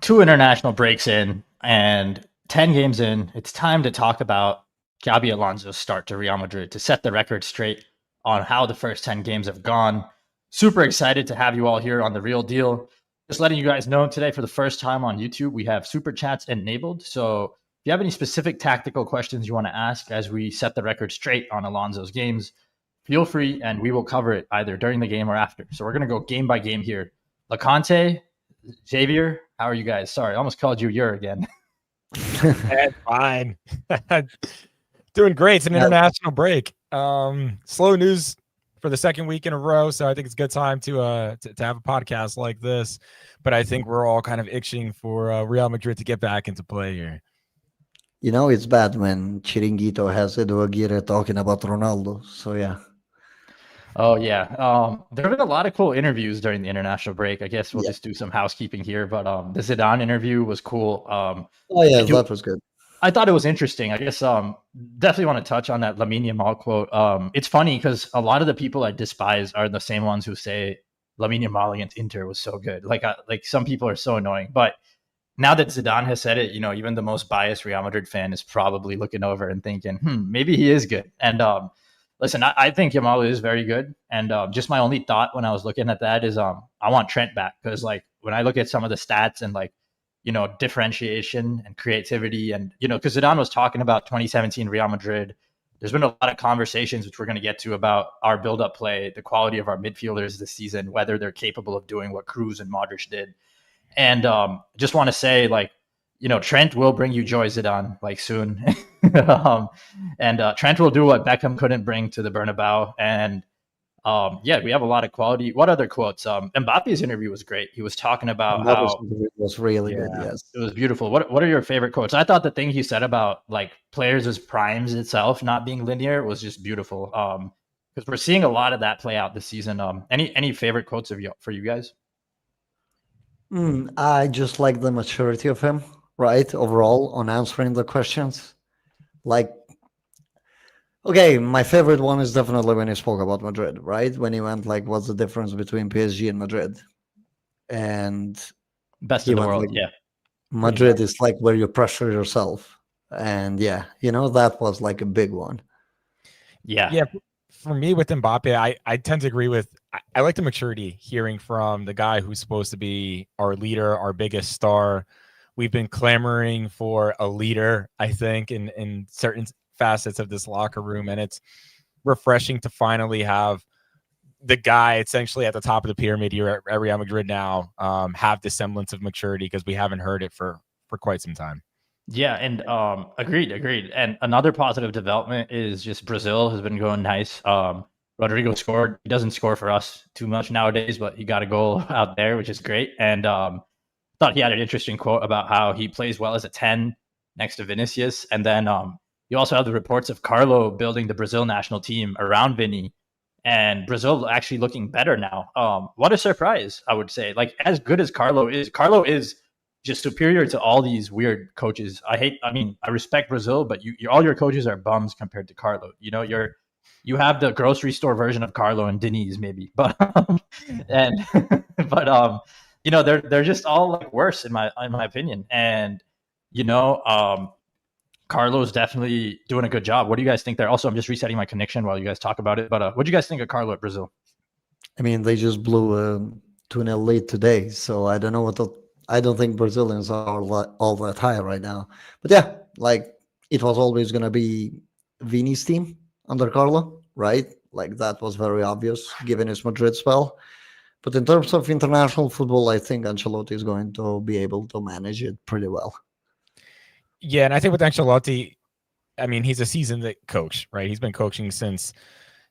2 international breaks in and 10 games in, it's time to talk about Xabi Alonso's start to Real Madrid to set the record straight on how the first 10 games have gone. Super excited to have you all here on The Real Deal. Just letting you guys know today for the first time on YouTube, we have super chats enabled. So if you have any specific tactical questions you want to ask as we set the record straight on Alonso's games, feel free and we will cover it either during the game or after. So we're going to go game by game here. Loconte, Xavier, how are you guys? Sorry, I almost called you again. Fine. Doing great. It's an international break. Slow news for the second week in a row, so I think it's a good time to have a podcast like this. But I think we're all kind of itching for Real Madrid to get back into play here. You know, it's bad when Chiringuito has Edu Aguirre talking about Ronaldo. So, yeah. Oh, yeah. There have been a lot of cool interviews during the international break. I guess we'll just do some housekeeping here. But the Zidane interview was cool. That was good. I thought it was interesting. I guess definitely want to touch on that Lamine Yamal quote. It's funny because a lot of the people I despise are the same ones who say Lamine Yamal against Inter was so good. Like some people are so annoying. But now that Zidane has said it, even the most biased Real Madrid fan is probably looking over and thinking, maybe he is good. And listen, I think Yamal is very good. And just my only thought when I was looking at that is I want Trent back. Because when I look at some of the stats and differentiation and creativity and, because Zidane was talking about 2017 Real Madrid. There's been a lot of conversations, which we're going to get to, about our build-up play, the quality of our midfielders this season, whether they're capable of doing what Kroos and Modric did. And just want to say, Trent will bring you joy, Zidane, soon. And Trent will do what Beckham couldn't bring to the Bernabeu. And we have a lot of quality. What other quotes? Mbappe's interview was great. He was talking about how it was really good. Yes, it was beautiful. What are your favorite quotes? I thought the thing he said about players as primes itself not being linear was just beautiful. Because we're seeing a lot of that play out this season. Any favorite quotes for you guys? I just like the maturity of him, right? Overall, on answering the questions. Okay, my favorite one is definitely when he spoke about Madrid, right? When he went what's the difference between PSG and Madrid? And best in the world, Madrid is where you pressure yourself. And that was a big one. Yeah. For me with Mbappe, I tend to agree with, I like the maturity hearing from the guy who's supposed to be our leader, our biggest star. We've been clamoring for a leader, I think, in certain facets of this locker room, and it's refreshing to finally have the guy essentially at the top of the pyramid here at Real Madrid now have the semblance of maturity, because we haven't heard it for quite some time. Yeah, and agreed. And another positive development is just Brazil has been going nice. Rodrigo scored. He doesn't score for us too much nowadays, but he got a goal out there, which is great. And thought he had an interesting quote about how he plays well as a 10 next to Vinicius. And then you also have the reports of Carlo building the Brazil national team around Vini, and Brazil actually looking better now. What a surprise, I would say. As good as Carlo is just superior to all these weird coaches. I respect Brazil, but all your coaches are bums compared to Carlo. You have the grocery store version of Carlo and Diniz maybe, but they're just all worse in my opinion. And Carlo's definitely doing a good job. What do you guys think there? Also, I'm just resetting my connection while you guys talk about it. But what do you guys think of Carlo at Brazil? I mean, they just blew a 2-0 lead today, so I don't know I don't think Brazilians are all that high right now. But yeah, it was always going to be Vini's team under Carlo, right? That was very obvious given his Madrid spell. But in terms of international football, I think Ancelotti is going to be able to manage it pretty well. Yeah, and I think with Ancelotti, I mean, he's a seasoned coach, right? He's been coaching since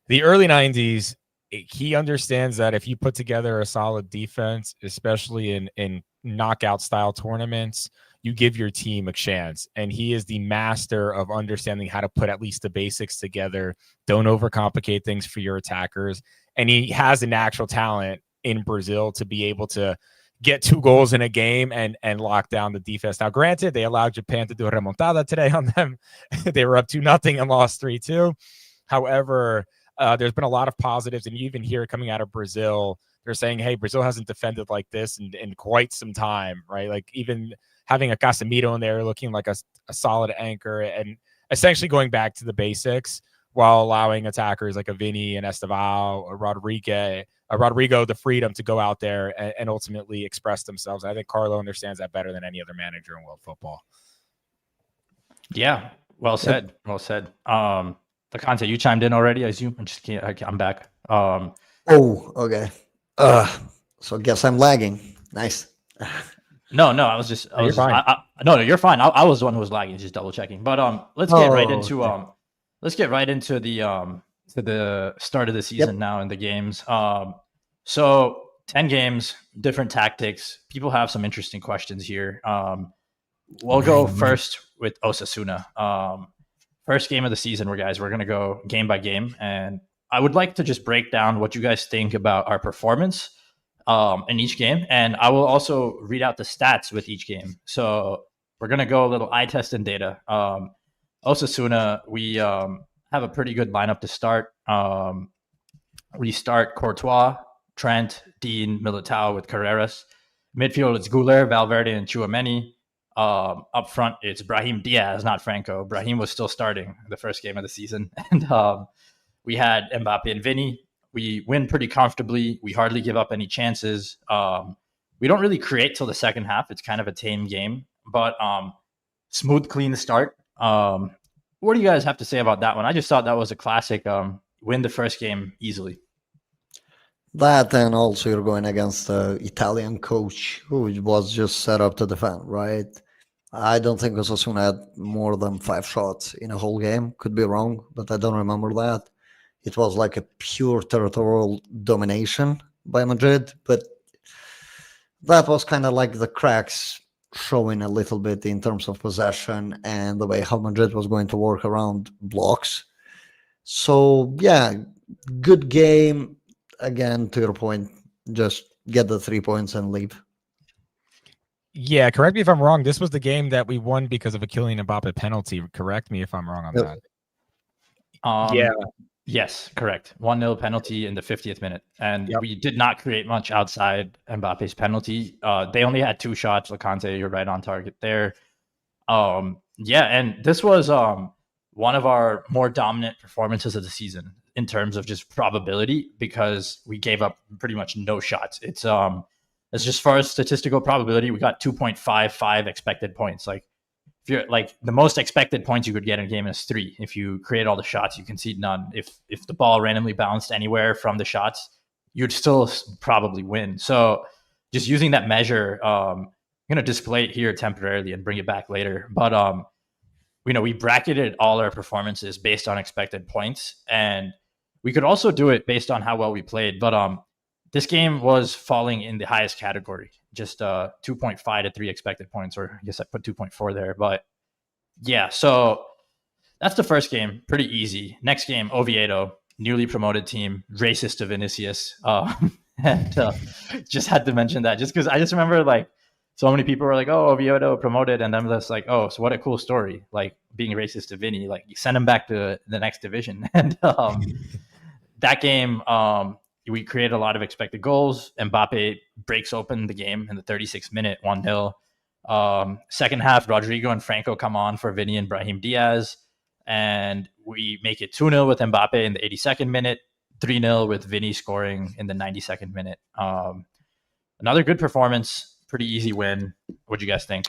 the early 90s. He understands that if you put together a solid defense, especially in knockout style tournaments, you give your team a chance. And he is the master of understanding how to put at least the basics together. Don't overcomplicate things for your attackers. And he has a natural talent in Brazil to be able to get 2 goals in a game and lock down the defense. Now, granted, they allowed Japan to do a remontada today on them. They were up 2-0 and lost 3-2. However, there's been a lot of positives, and you even hear coming out of Brazil, they're saying, hey, Brazil hasn't defended like this in quite some time, right? Like even having a Casemiro in there looking like a solid anchor and essentially going back to the basics while allowing attackers like a Vini and Esteval or Rodrigo the freedom to go out there and ultimately express themselves. I think Carlo understands that better than any other manager in world football. Yeah, well said. Well said. Loconte, you chimed in already, I assume. I'm back. Oh, okay. So I guess I'm lagging. Nice. No, I was just. You're fine. No, you're fine. I was the one who was lagging, just double checking. But let's get right into let's get right into the start of the season now in the games. So 10 games, different tactics. People have some interesting questions here. We'll go first with Osasuna. First game of the season, we're going to go game by game, and I would like to just break down what you guys think about our performance in each game, and I will also read out the stats with each game. So we're going to go a little eye test and data. Osasuna, we have a pretty good lineup to start. We start Courtois, Trent, Dean, Militao with Carreras. Midfield, it's Guler, Valverde, and Tchouameni. Up front, it's Brahim Diaz, not Franco. Brahim was still starting the first game of the season. And we had Mbappe and Vini. We win pretty comfortably. We hardly give up any chances. We don't really create till the second half. It's kind of a tame game, but smooth, clean start. What do you guys have to say about that one? I just thought that was a classic win the first game easily. That, and also you're going against the Italian coach who was just set up to defend, right? I don't think Osasuna had more than 5 shots in a whole game. Could be wrong, but I don't remember that. It was like a pure territorial domination by Madrid, but that was kind of like the cracks showing a little bit in terms of possession and the way how Madrid was going to work around blocks. So, yeah, good game. Again, to your point, just get the 3 points and leave. Yeah, correct me if I'm wrong. This was the game that we won because of a Kylian Mbappe penalty. Correct me if I'm wrong on that. Yeah. Yes, correct. 1-0 penalty in the 50th minute. And we did not create much outside Mbappe's penalty. They only had 2 shots. Loconte, you're right on target there. And this was one of our more dominant performances of the season in terms of just probability, because we gave up pretty much no shots. It's just far as statistical probability, we got 2.55 expected points. Like, if you're like, the most expected points you could get in a game is 3. If you create all the shots, you concede none. If the ball randomly bounced anywhere from the shots, you'd still probably win. So just using that measure, I'm going to display it here temporarily and bring it back later. But we bracketed all our performances based on expected points, and we could also do it based on how well we played. But this game was falling in the highest category, just 2.5 to 3 expected points, or I guess I put 2.4 there. But yeah, so that's the first game. Pretty easy. Next game, Oviedo, newly promoted team, racist to Vinicius. And just had to mention that just because I just remember like so many people were like, oh, Oviedo promoted. And I'm just like, oh, so what a cool story. Like being racist to Vinny, like you send him back to the next division. And that game, we created a lot of expected goals. Mbappe breaks open the game in the 36th minute, 1-0. Second half, Rodrigo and Franco come on for Vinny and Brahim Diaz. And we make it 2-0 with Mbappe in the 82nd minute, 3-0 with Vinny scoring in the 92nd minute. Another good performance, pretty easy win. What do you guys think?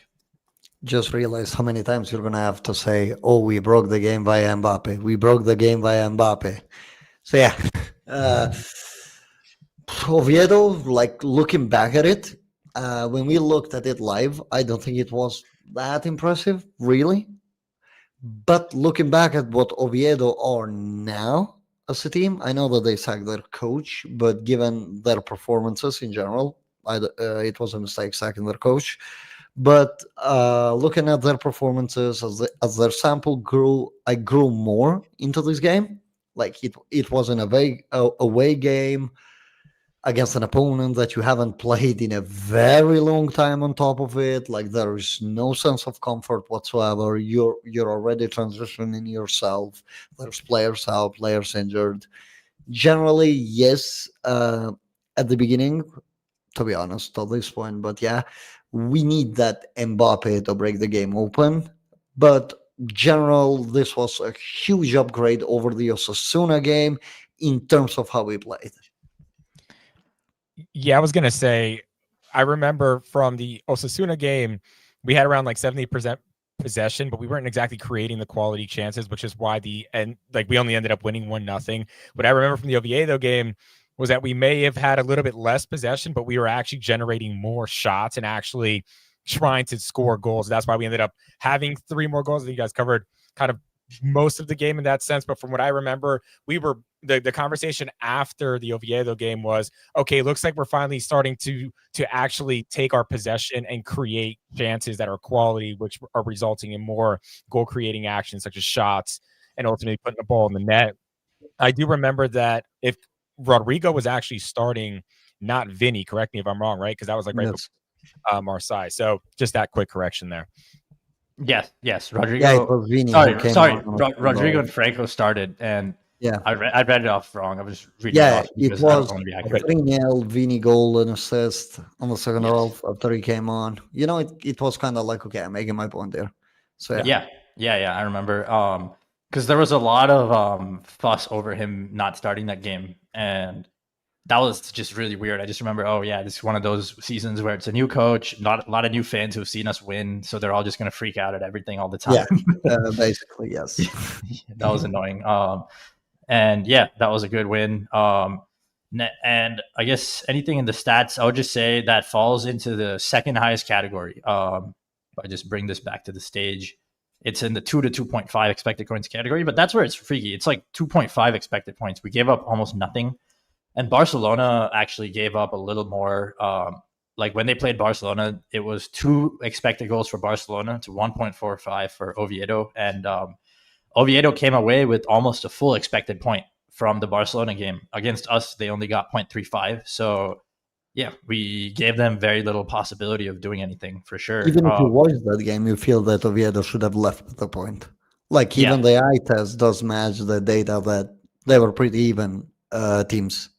Just realized how many times you're going to have to say, oh, we broke the game via Mbappe. We broke the game via Mbappe. So, yeah. Oviedo, like looking back at it, when we looked at it live, I don't think it was that impressive, really. But looking back at what Oviedo are now as a team, I know that they sacked their coach, but given their performances in general, it was a mistake sacking their coach. But looking at their performances as their sample grew, I grew more into this game. Like it was an away game against an opponent that you haven't played in a very long time on top of it. Like there is no sense of comfort whatsoever. You're already transitioning yourself. There's players out, players injured. Generally, yes, a at the beginning, to be honest, at this point. But yeah, we need that Mbappe to break the game open. But general, this was a huge upgrade over the Osasuna game in terms of how we played. Yeah, I was gonna say, I remember from the Osasuna game, we had around like 70% possession, but we weren't exactly creating the quality chances, which is why we only ended up winning 1-0. What I remember from the Oviedo game was that we may have had a little bit less possession, but we were actually generating more shots and actually trying to score goals. That's why we ended up having 3 more goals. I think you guys covered kind of most of the game in that sense. But from what I remember, we were the conversation after the Oviedo game was, okay, looks like we're finally starting to actually take our possession and create chances that are quality, which are resulting in more goal creating actions such as shots and ultimately putting the ball in the net. I do remember that if Rodrigo was actually starting, not Vinny, correct me if I'm wrong, right? Because that was like right before Marseille. So just that quick correction there. Yes, Rodrigo. Yeah, it was Vini. Sorry. Rodrigo and Franco started, and yeah, I read it off wrong. I was reading yeah, it it off. was 3-0, Vini goal and assist on the second half after he came on. You know, it was kind of like, okay, I'm making my point there. So yeah, I remember. Because there was a lot of fuss over him not starting that game, and that was just really weird. I just remember, this is one of those seasons where it's a new coach, not a lot of new fans who've seen us win, so they're all just going to freak out at everything all the time. Yeah, basically, yes. That was annoying. And yeah, that was a good win. And I guess anything in the stats, I would just say that falls into the second highest category. If I just bring this back to the stage, it's in the 2 to 2.5 expected points category, but that's where it's freaky. It's like 2.5 expected points. We gave up almost nothing. And Barcelona actually gave up a little more. Like when they played Barcelona, it was 2 expected goals for Barcelona to 1.45 for Oviedo. And Oviedo came away with almost a full expected point from the Barcelona game. Against us, they only got 0.35. So yeah, we gave them very little possibility of doing anything for sure. Even if you watch that game, you feel that Oviedo should have left at the point. Like even the eye test does match the data that they were pretty even teams.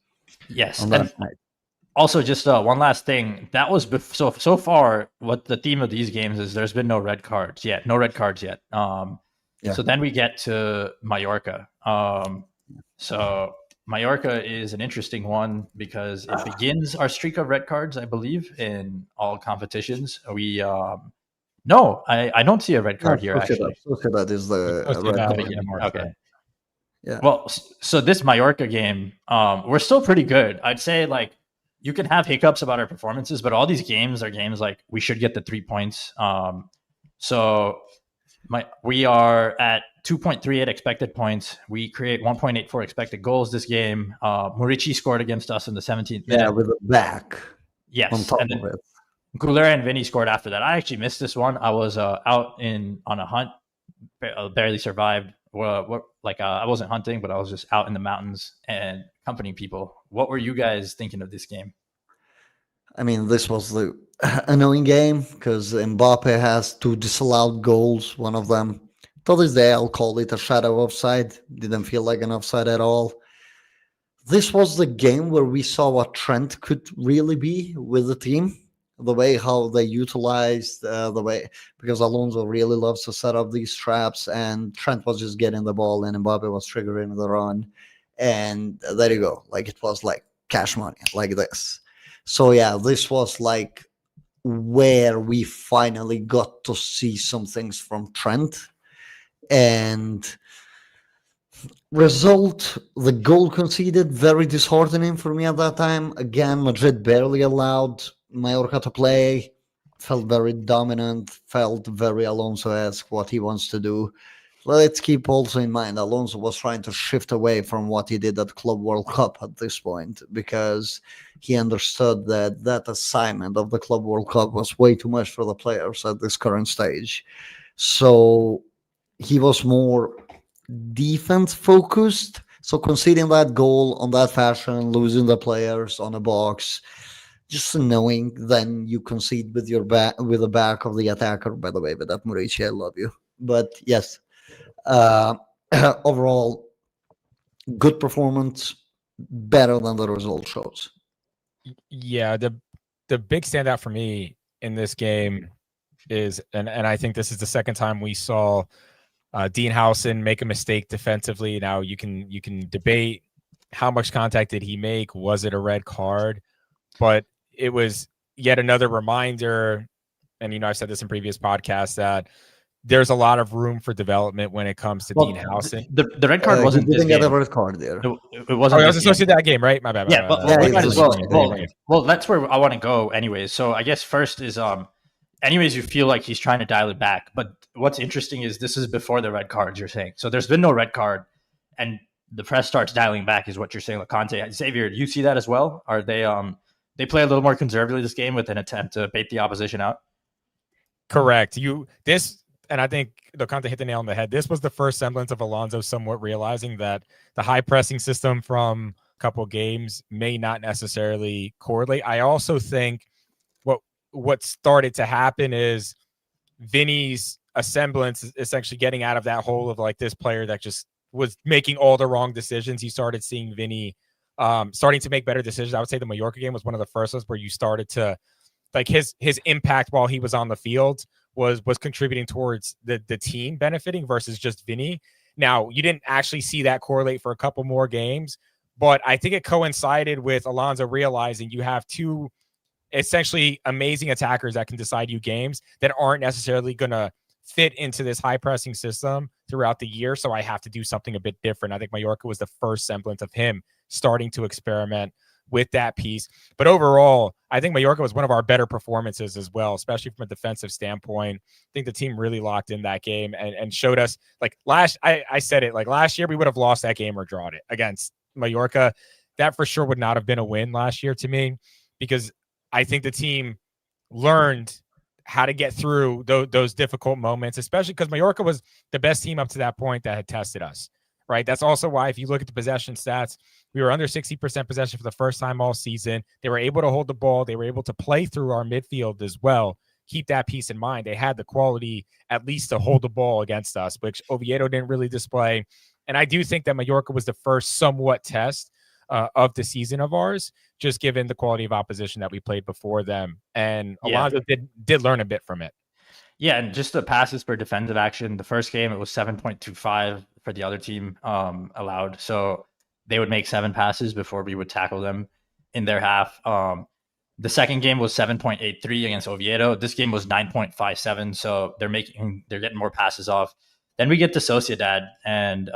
Yes. And also, just one last thing. That was so far. What the theme of these games is, there's been no red cards yet. So then we get to Mallorca. So Mallorca is an interesting one because it begins our streak of red cards, I believe, in all competitions. We I don't see a red card here. Actually, Sociedad is the red card. Okay. Yeah. Well, so this Mallorca game, we're still pretty good. I'd say like you can have hiccups about our performances, but all these games are games like we should get the 3 points. We are at 2.38 expected points. We create 1.84 expected goals this game. Murici scored against us in the 17th minute. Yeah, with the back. Yes. On top of it. Guler and Vinny scored after that. I actually missed this one. I was out on a hunt, barely survived. I wasn't hunting, but I was just out in the mountains and accompanying people. What were you guys thinking of this game? I mean, this was the annoying game because Mbappe has 2 disallowed goals. One of them, to this day, I'll call it a shadow offside. Didn't feel like an offside at all. This was the game where we saw what Trent could really be with the team. The way how they utilized because Alonso really loves to set up these traps, and Trent was just getting the ball and Mbappe was triggering the run, and there you go. Like it was like cash money, like this. So yeah, this was like where we finally got to see some things from Trent. And result, the goal conceded, very disheartening for me at that time. Again, Madrid barely allowed Mallorca to play, felt very dominant, felt very Alonso-esque what he wants to do. Let's keep also in mind Alonso was trying to shift away from what he did at Club World Cup at this point because he understood that assignment of the Club World Cup was way too much for the players at this current stage. So he was more defense focused. So conceding that goal on that fashion, losing the players on a box, just knowing then you concede with your back with the back of the attacker. By the way, with that Murici, I love you. But yes, overall, good performance, better than the result shows. Yeah, the big standout for me in this game is, and I think this is the second time we saw Dean Howson make a mistake defensively. Now you can debate how much contact did he make? Was it a red card? But it was yet another reminder, and I've said this in previous podcasts, that there's a lot of room for development when it comes to Dean Howson. The red card He wasn't this didn't get a game. red card there. It wasn't. That was associated that game, right? My bad. Yeah, but Yeah, we might as well. well, Well, that's where I want to go, anyways. So I guess first is anyways, you feel like he's trying to dial it back. But what's interesting is this is before the red cards. You're saying so. There's been no red card, and the press starts dialing back, is what you're saying. Loconte, Xavier, do you see that as well? Are they play a little more conservatively this game with an attempt to bait the opposition out? Correct. And I think Loconte hit the nail on the head. This was the first semblance of Alonso somewhat realizing that the high pressing system from a couple of games may not necessarily correlate. I also think what started to happen is Vinny's semblance is essentially getting out of that hole of like this player that just was making all the wrong decisions. You started seeing Vinny starting to make better decisions. I would say the Mallorca game was one of the first ones where you started to like his impact while he was on the field was contributing towards the team benefiting versus just Vinny. Now, you didn't actually see that correlate for a couple more games, but I think it coincided with Alonso realizing you have two essentially amazing attackers that can decide you games that aren't necessarily going to fit into this high pressing system throughout the year. So I have to do something a bit different. I think Mallorca was the first semblance of him starting to experiment with that piece. But overall, I think Mallorca was one of our better performances as well, especially from a defensive standpoint. I think the team really locked in that game and showed us like I said it, like last year we would have lost that game or drawn it against Mallorca. That for sure would not have been a win last year to me, because I think the team learned how to get through those difficult moments, especially because Mallorca was the best team up to that point that had tested us, right? That's also why if you look at the possession stats, we were under 60% possession for the first time all season. They were able to hold the ball. They were able to play through our midfield as well. Keep that piece in mind. They had the quality at least to hold the ball against us, which Oviedo didn't really display. And I do think that Mallorca was the first somewhat test of the season of ours, just given the quality of opposition that we played before them. And Alonso did learn a bit from it. Yeah, and just the passes per defensive action, the first game, it was 7.25 for the other team allowed. So they would make 7 passes before we would tackle them in their half. The second game was 7.83 against Oviedo. This game was 9.57. So they're getting more passes off. Then we get to Sociedad, and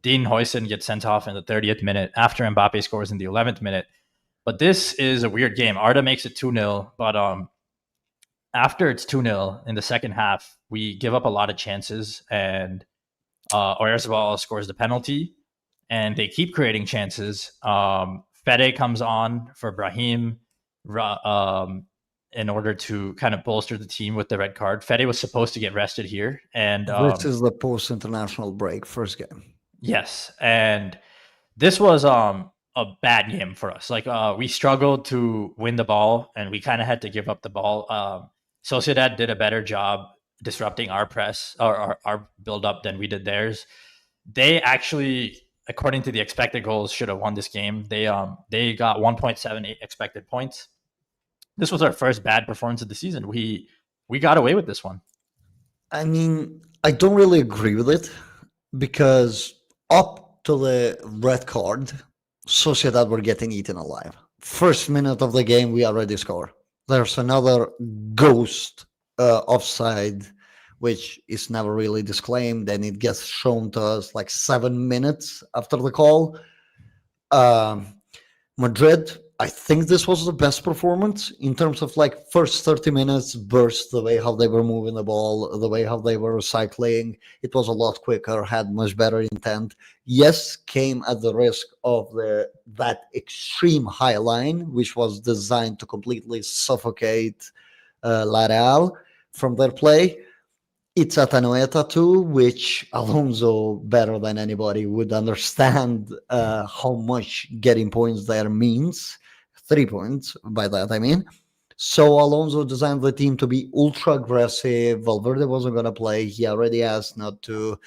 Dean Huijsen gets sent off in the 30th minute after Mbappe scores in the 11th minute. But this is a weird game. Arda makes it 2-0, but after it's 2-0 in the second half, we give up a lot of chances, and Oyarzabal scores the penalty, and they keep creating chances. Fede comes on for Brahim in order to kind of bolster the team with the red card. Fede was supposed to get rested here. And this is the post-international break first game. Yes, and this was a bad game for us. Like we struggled to win the ball, and we kind of had to give up the ball. Sociedad did a better job disrupting our press or our build-up than we did theirs. They actually, according to the expected goals, should have won this game. They got 1.78 expected points. This was our first bad performance of the season. We got away with this one. I mean, I don't really agree with it, because up to the red card, Sociedad were getting eaten alive. First minute of the game, we already score. There's another ghost offside, which is never really disclaimed, and it gets shown to us like 7 minutes after the call. Madrid, I think this was the best performance in terms of like first 30 minutes burst, the way how they were moving the ball, the way how they were recycling. It was a lot quicker, had much better intent. Yes, came at the risk of that extreme high line, which was designed to completely suffocate Lareal from their play. It's at Anoeta too, which Alonso, better than anybody, would understand how much getting points there means. 3 points, by that I mean. So Alonso designed the team to be ultra aggressive. Valverde wasn't going to play. He already asked not to.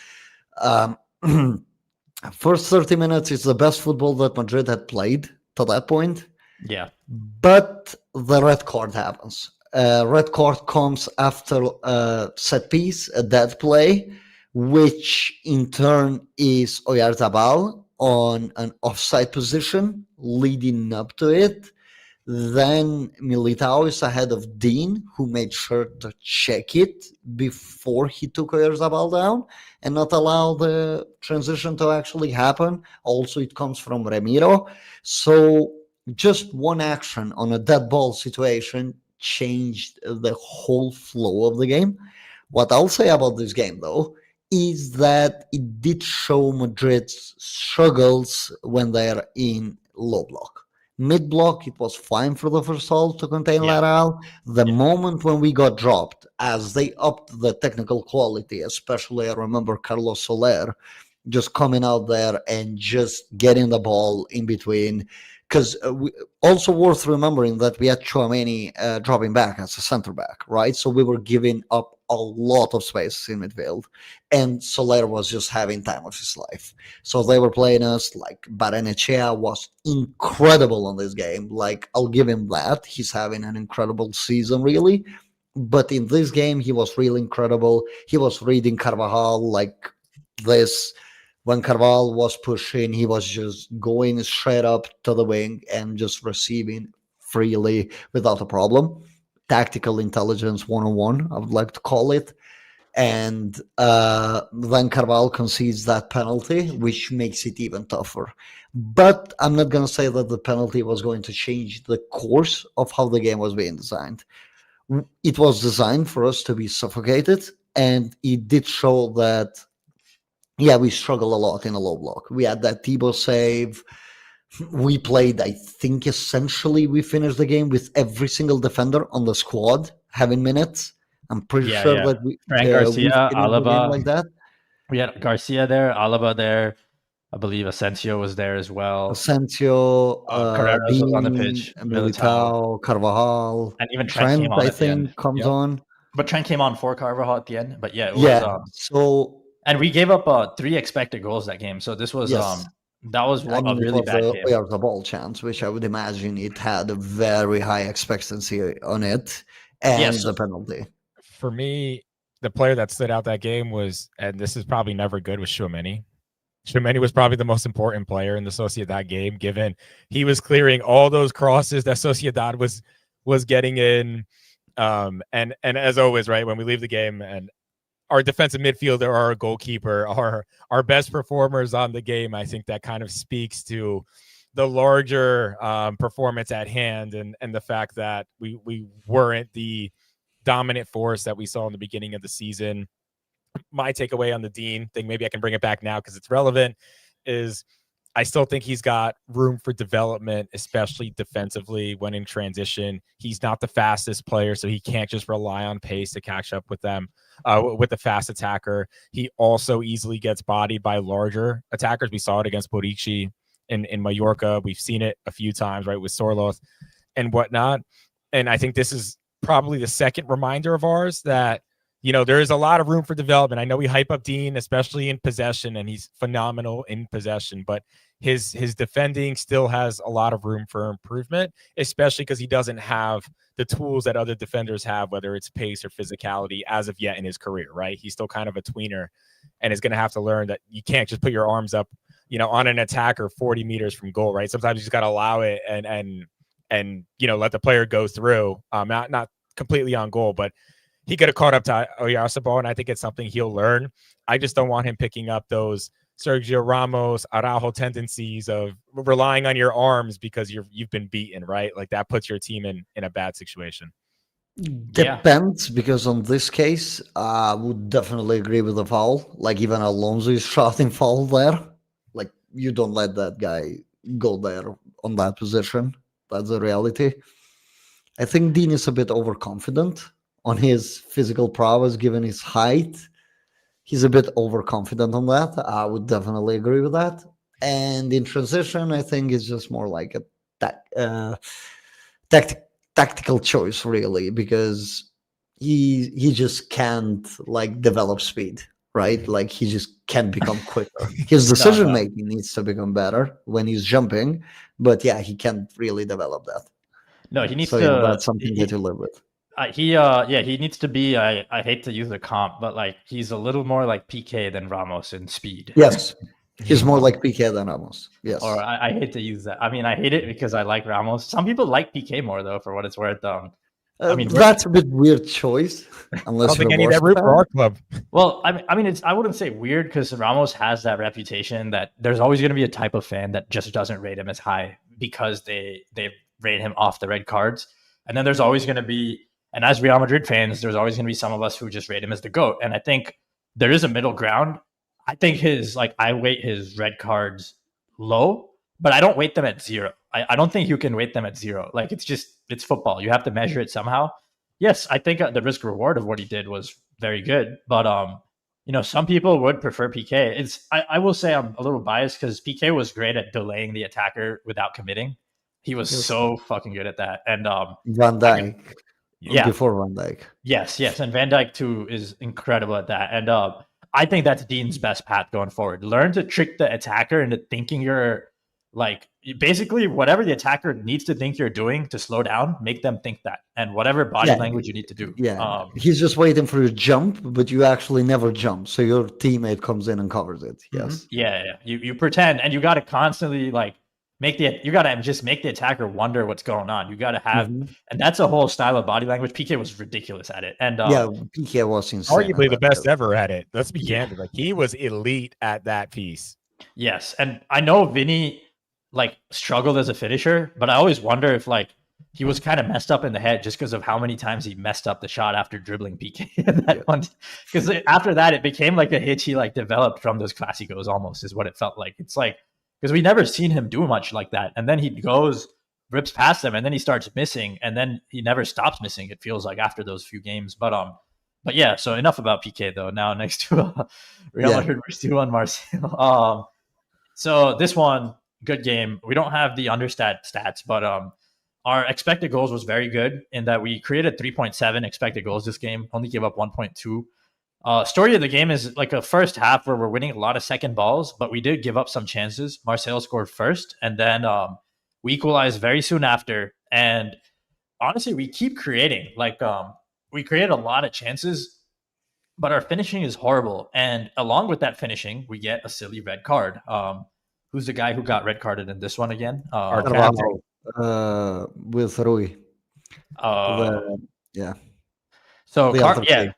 First 30 minutes is the best football that Madrid had played to that point. Yeah. But the red card happens. Red card comes after a set piece, a dead play, which in turn is Oyarzabal on an offside position leading up to it. Then Militao is ahead of Dean, who made sure to check it before he took Oyarzabal down and not allow the transition to actually happen. Also, it comes from Ramiro. So just one action on a dead ball situation changed the whole flow of the game. What I'll say about this game, though, is that it did show Madrid's struggles when they're in low block. Mid block, it was fine for the first half to contain Lateral. The moment when we got dropped, as they upped the technical quality, especially I remember Carlos Soler just coming out there and just getting the ball in between. Because also worth remembering that we had Tchouameni dropping back as a center back, right? So we were giving up a lot of space in midfield, and Soler was just having time of his life. So they were playing us like Barrenechea was incredible on this game. Like, I'll give him that. He's having an incredible season, really. But in this game, he was really incredible. He was reading Carvajal like this. When Carvalho was pushing, he was just going straight up to the wing and just receiving freely without a problem. Tactical intelligence 101, I would like to call it. And then Carvalho concedes that penalty, which makes it even tougher. But I'm not going to say that the penalty was going to change the course of how the game was being designed. It was designed for us to be suffocated, and it did show that we struggle a lot in a low block. We had that Thibaut save. We played, I think, essentially we finished the game with every single defender on the squad having minutes. I'm pretty sure that we Frank Garcia, Alaba, like that. We had Garcia there, Alaba there. I believe Asensio was there as well. Asensio, Carreras was on the pitch. Militao, Carvajal, and even Trent came on I at the end. think, comes on. But Trent came on for Carvajal at the end. But yeah, it was. So. And we gave up 3 expected goals that game. So this was that was a really bad game. The ball chance, which I would imagine it had a very high expectancy on it, and the penalty. For me, the player that stood out that game was, and this is probably never good, was Tchouameni. Tchouameni was probably the most important player in the Sociedad game, given he was clearing all those crosses that Sociedad was getting in. And as always, right, when we leave the game and our defensive midfielder or our goalkeeper are our best performers on the game, I think that kind of speaks to the larger performance at hand and the fact that we weren't the dominant force that we saw in the beginning of the season. My takeaway on the Dean thing, maybe I can bring it back now because it's relevant, is I still think he's got room for development, especially defensively when in transition. He's not the fastest player, so he can't just rely on pace to catch up with them, with the fast attacker. He also easily gets bodied by larger attackers. We saw it against Borici in Mallorca. We've seen it a few times, right, with Sorloth and whatnot. And I think this is probably the second reminder of ours that, you know, there is a lot of room for development. I know we hype up Dean, especially in possession, and he's phenomenal in possession, but his defending still has a lot of room for improvement, especially because he doesn't have the tools that other defenders have, whether it's pace or physicality as of yet in his career, right? He's still kind of a tweener and is going to have to learn that you can't just put your arms up, you know, on an attacker 40 meters from goal, right? Sometimes you just got to allow it and, you know, let the player go through, not completely on goal, but he could have caught up to Oyarzabal, and I think it's something he'll learn. I just don't want him picking up those Sergio Ramos, Araujo tendencies of relying on your arms because you've been beaten, right? Like that puts your team in a bad situation. Depends, because on this case, I would definitely agree with the foul. Like even Alonso is shouting foul there. Like you don't let that guy go there on that position. That's the reality. I think Dean is a bit overconfident on his physical prowess, given his height. He's a bit overconfident on that. I would definitely agree with that. And in transition, I think it's just more like a tactical choice, really, because he just can't like develop speed. right? Like he just can't become quicker. His decision making needs to become better when he's jumping, but yeah, he can't really develop that. No, he needs So to. yeah, that's something that you live with. He needs to be. I hate to use the comp, but like he's a little more like PK than Ramos in speed. Yes, he's more like PK than Ramos. Yes, Or I hate to use that. I mean, I hate it because I like Ramos. Some people like PK more though, for what it's worth. I mean, that's a bit weird choice. Unless I don't think you're any of that root for our club. Well, I mean, I wouldn't say weird because Ramos has that reputation that there's always going to be a type of fan that just doesn't rate him as high because they rate him off the red cards, and then there's always going to be, and as Real Madrid fans, there's always going to be some of us who just rate him as the GOAT, and I think there is a middle ground. I think I weight his red cards low, but I don't weight them at 0. I don't think you can weight them at 0. Like it's football. You have to measure it somehow. Yes, I think the risk reward of what he did was very good, but some people would prefer PK. I will say I'm a little biased because PK was great at delaying the attacker without committing. He was so fucking good at that. And Van Dijk, before Van Dijk, yes, and Van Dijk too is incredible at that. And I think that's Dean's best path going forward. Learn to trick the attacker into thinking you're like basically whatever the attacker needs to think you're doing to slow down, make them think that, and whatever body language you need to do. Yeah, he's just waiting for you to jump, but you actually never jump, so your teammate comes in and covers it. Yes. Yeah. You pretend, and you got to constantly like you got to just make the attacker wonder what's going on. You got to have, and that's a whole style of body language. PK was ridiculous at it, and PK was insane. Arguably the best ever at it. Let's be candid. Like he was elite at that piece. Yes, and I know Vinny like struggled as a finisher, but I always wonder if like he was kind of messed up in the head just because of how many times he messed up the shot after dribbling PK in that one. Because after that, it became like a hitch he like developed from those Clásicos almost is what it felt like. It's like because we never seen him do much like that, and then he rips past them, and then he starts missing, and then he never stops missing. It feels like after those few games, but yeah. So enough about PK though. Now next to Real Madrid versus 2-1 Marseille. So this one. Good game. We don't have the stats, but our expected goals was very good in that we created 3.7 expected goals this game, only gave up 1.2. Story of the game is like a first half where we're winning a lot of second balls, but we did give up some chances. Marseille scored first, and then we equalized very soon after. And honestly, we keep creating. Like we created a lot of chances, but our finishing is horrible. And along with that finishing, we get a silly red card. Who's the guy who got red carded in this one again? With Rui. So that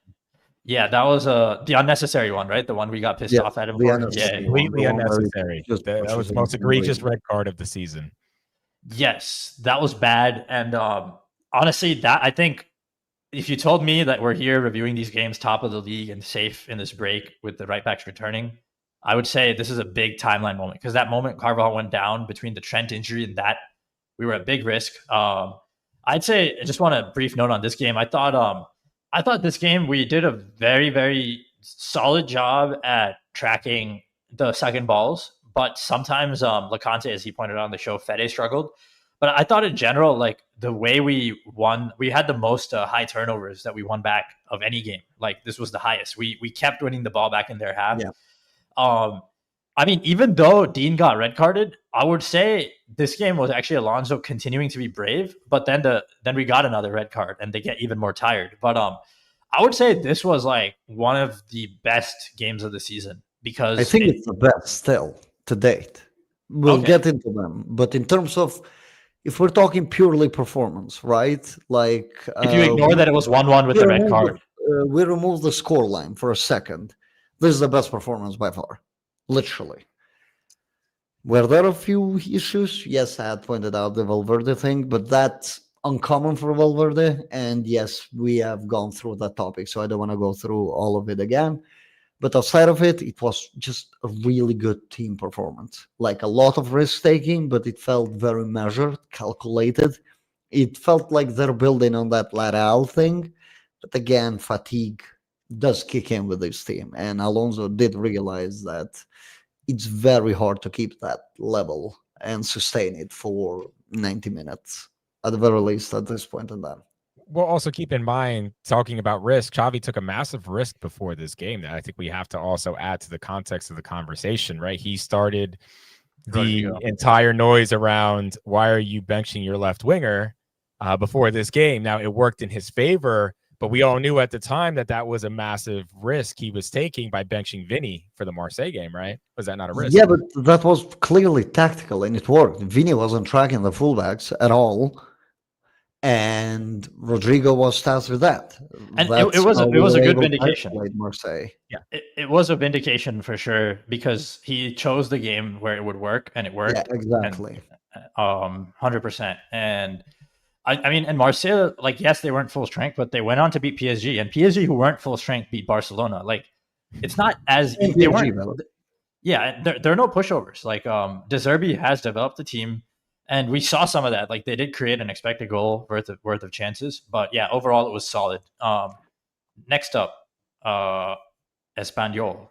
was the unnecessary one, right? The one we got pissed off at him for. Completely unnecessary. That was the most egregious red card of the season. Yes, that was bad. And honestly, that I think if you told me that we're here reviewing these games, top of the league and safe in this break with the right backs returning, I would say this is a big timeline moment because that moment Carvajal went down between the Trent injury and that we were at big risk. I'd say I just want a brief note on this game. I thought this game we did a very, very solid job at tracking the second balls, but sometimes Loconte, as he pointed out on the show, Fede struggled. But I thought in general, like the way we won, we had the most high turnovers that we won back of any game. Like this was the highest. We kept winning the ball back in their half. Yeah. I mean, even though Dean got red carded, I would say this game was actually Alonso continuing to be brave. But then we got another red card, and they get even more tired. But I would say this was like one of the best games of the season because I think it's the best still to date. We'll get into them, but in terms of if we're talking purely performance, right? Like if you ignore that it was 1-1 with the red card, we remove the scoreline for a second. This is the best performance by far, literally. Were there a few issues? Yes, I had pointed out the Valverde thing, but that's uncommon for Valverde. And yes, we have gone through that topic, so I don't want to go through all of it again. But outside of it, it was just a really good team performance. Like a lot of risk-taking, but it felt very measured, calculated. It felt like they're building on that Lateral thing. But again, fatigue does kick in with this team, and Alonso did realize that it's very hard to keep that level and sustain it for 90 minutes at the very least at this point in time. We'll also keep in mind, talking about risk, Xavi took a massive risk before this game that I think we have to also add to the context of the conversation, right? He started the entire noise around why are you benching your left winger before this game. Now, it worked in his favor, but we all knew at the time that was a massive risk he was taking by benching Vinny for the Marseille game, right? Was that not a risk? Yeah, but that was clearly tactical, and it worked. Vinny wasn't tracking the fullbacks at all, and Rodrigo was tasked with that. And it was a good vindication. Marseille. Yeah, it was a vindication for sure because he chose the game where it would work, and it worked. Yeah, exactly. 100%. And I mean, and Marseille, like, yes, they weren't full strength, but they went on to beat PSG, and PSG, who weren't full strength, beat Barcelona. Like, it's not as they weren't. Yeah, there are no pushovers. Like, De Zerbi has developed the team, and we saw some of that. Like, they did create an expected goal worth of chances, but yeah, overall it was solid. Next up, Espanol.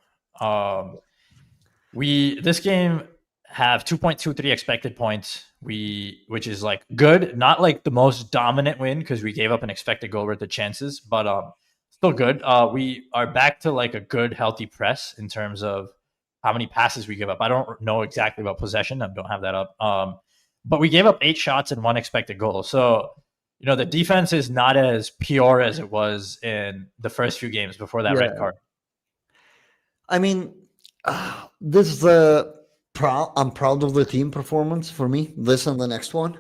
This game have 2.23 expected points. Which is like good, not like the most dominant win because we gave up an expected goal worth of chances, but still good. We are back to like a good, healthy press in terms of how many passes we give up. I don't know exactly about possession. I don't have that up. But we gave up 8 shots and 1 expected goal. So, you know, the defense is not as pure as it was in the first few games before that red card. I mean, this is I'm proud of the team performance for me, this and the next one,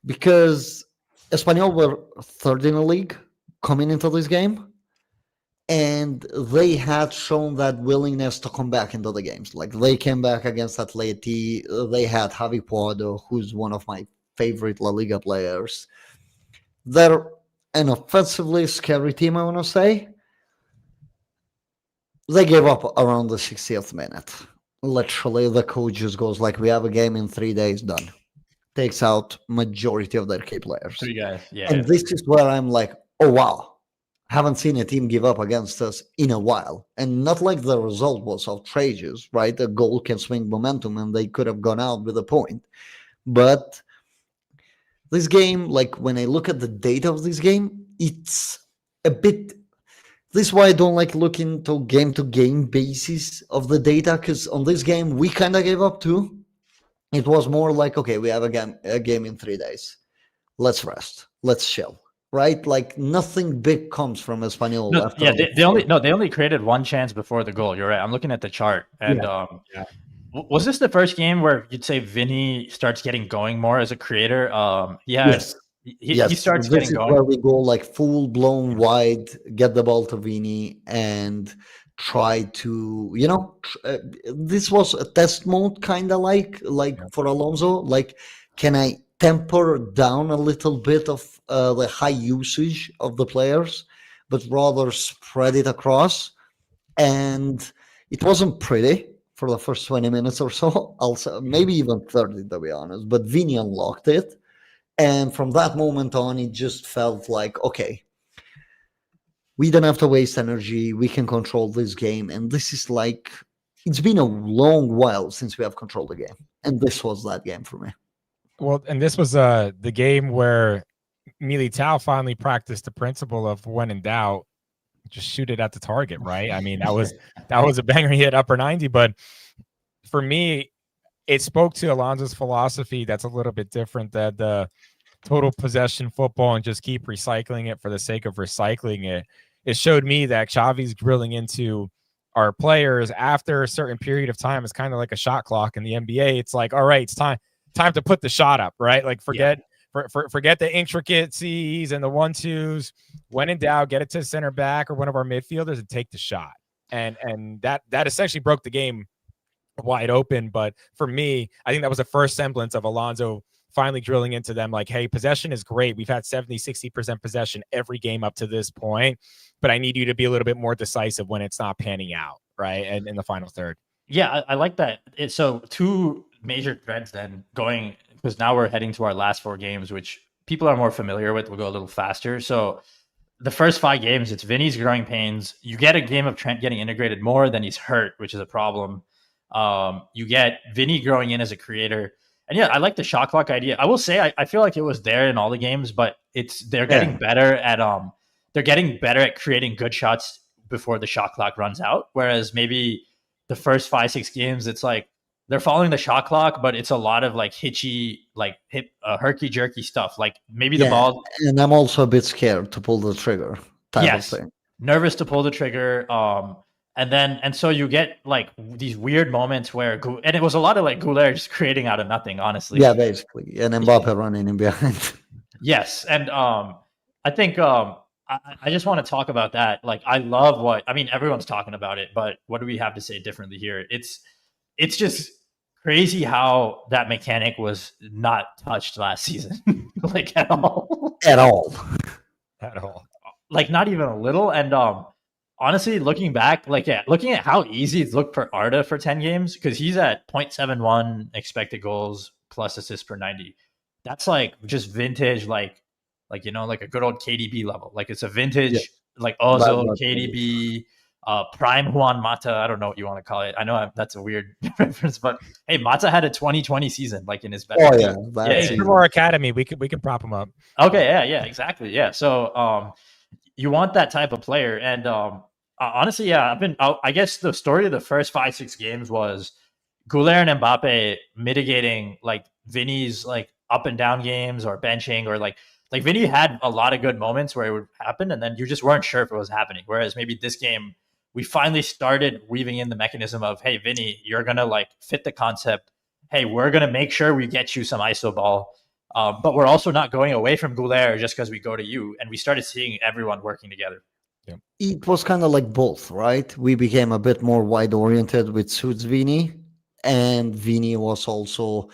because Espanol were third in the league coming into this game, and they had shown that willingness to come back into the games. Like, they came back against Atleti. They had Javi Puado, who's one of my favorite La Liga players. They're an offensively scary team, I want to say. They gave up around the 60th minute. Literally, the coach just goes like, we have a game in 3 days, done. Takes out majority of their key players. 3 guys, yeah. And this is where I'm like, oh, wow. Haven't seen a team give up against us in a while. And not like the result was outrageous, right? A goal can swing momentum, and they could have gone out with a point. But this game, like, when I look at the data of this game, it's a bit... This is why I don't like looking to game basis of the data, because on this game, we kind of gave up too. It was more like, okay, we have a game in 3 days. Let's rest. Let's chill. Right? Like, nothing big comes from Espanol. They only created 1 chance before the goal. You're right. I'm looking at the chart. And was this the first game where you'd say Vinny starts getting going more as a creator? Yes. He starts this getting going. Where we go like full blown wide, get the ball to Vini, and try to, this was a test mode, kind of like for Alonso. Like, can I temper down a little bit of the high usage of the players, but rather spread it across? And it wasn't pretty for the first 20 minutes or so, also maybe even 30, to be honest. But Vini unlocked it. And from that moment on, it just felt like, okay, we don't have to waste energy. We can control this game. And this is like, it's been a long while since we have controlled the game. And this was that game for me. Well, and this was the game where Militao finally practiced the principle of when in doubt, just shoot it at the target, right? I mean, that was a banger. He hit upper 90. But for me, it spoke to Alonso's philosophy that's a little bit different, that the total possession football and just keep recycling it for the sake of recycling it. It showed me that Xavi's drilling into our players after a certain period of time. It's kind of like a shot clock in the NBA. It's like, all right, it's time to put the shot up, right? Like, forget the intricacies and the 1-2s. When in doubt, get it to center back or one of our midfielders and take the shot. And that essentially broke the game wide open. But for me, I think that was the first semblance of Alonso finally drilling into them like, hey, possession is great. We've had 70-60% possession every game up to this point, but I need you to be a little bit more decisive when it's not panning out, right? And in the final third. Yeah, I like that. So 2 major threads then going, because now we're heading to our last 4 games, which people are more familiar with. We'll go a little faster. So the first 5 games, it's Vinny's growing pains. You get a game of Trent getting integrated more than he's hurt, which is a problem. You get Vinny growing in as a creator. yeah, I like the shot clock idea. I will say I feel like it was there in all the games, but they're getting better at creating good shots before the shot clock runs out. Whereas maybe the first 5-6 games, it's like they're following the shot clock, but it's a lot of like hitchy, like herky jerky stuff. Like maybe the ball. And I'm also a bit scared to pull the trigger type of thing. Nervous to pull the trigger. And so you get like these weird moments where, and it was a lot of like Guler just creating out of nothing, honestly. Yeah, basically. And Mbappe running in behind. Yes. And I think I just want to talk about that. Like, I love everyone's talking about it, but what do we have to say differently here? It's just crazy how that mechanic was not touched last season, like at all. At all. Like not even a little. And honestly, looking back, looking at how easy it's looked for Arda for 10 games, because he's at 0.71 expected goals plus assists per 90. That's like just vintage, like a good old KDB level. Like it's a vintage, like Ozil, KDB, prime Juan Mata. I don't know what you want to call it. I know that's a weird reference, but hey, Mata had a 2020 season, like in his best. Oh yeah, from our academy, we can prop him up. Okay, yeah, exactly, yeah. So you want that type of player, and honestly, yeah, I guess the story of the first 5-6 games was Guler and Mbappe mitigating like Vinny's like up and down games or benching, or like Vinny had a lot of good moments where it would happen, and then you just weren't sure if it was happening. Whereas maybe this game, we finally started weaving in the mechanism of, hey, Vinny, you're going to like fit the concept. Hey, we're going to make sure we get you some ISO ball. But we're also not going away from Guler just because we go to you. And we started seeing everyone working together. Yeah. It was kind of like both, right? We became a bit more wide oriented, which suits Vinny. And Vinny was also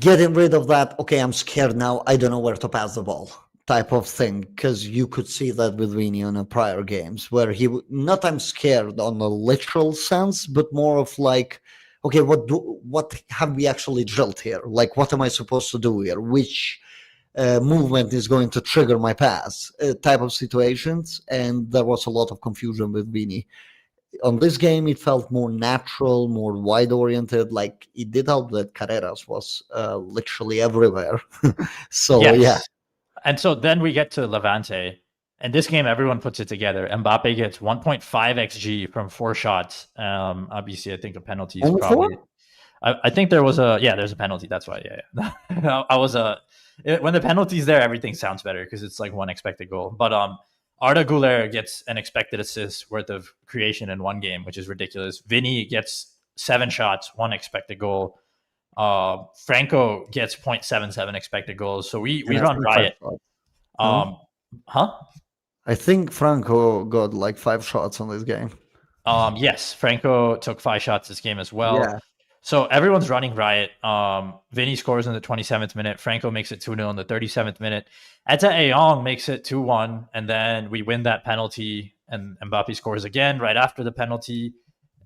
getting rid of that, okay, I'm scared now, I don't know where to pass the ball type of thing, because you could see that with Vinny on prior games where he not I'm scared on a literal sense, but more of like, okay, what have we actually drilled here? Like, what am I supposed to do here? Which movement is going to trigger my pass type of situations? And there was a lot of confusion with Vinny. On this game, it felt more natural, more wide-oriented. Like, it did help that Carreras was literally everywhere. So, yes. Yeah. And so then we get to Levante. And this game, everyone puts it together. Mbappe gets 1.5 XG from 4 shots. Obviously, I think a penalty is probably... I think there's a penalty. That's why, when the penalty's there, everything sounds better because it's like one expected goal. But Arda Guler gets an expected assist worth of creation in one game, which is ridiculous. Vinny gets 7 shots, 1 expected goal. Franco gets 0.77 expected goals. So we run riot. I think Franco got like 5 shots on this game. Yes, Franco took 5 shots this game as well. Yeah. So everyone's running riot. Vinny scores in the 27th minute. Franco makes it 2-0 in the 37th minute. Etta Ayong makes it 2-1, and then we win that penalty, and Mbappe scores again right after the penalty.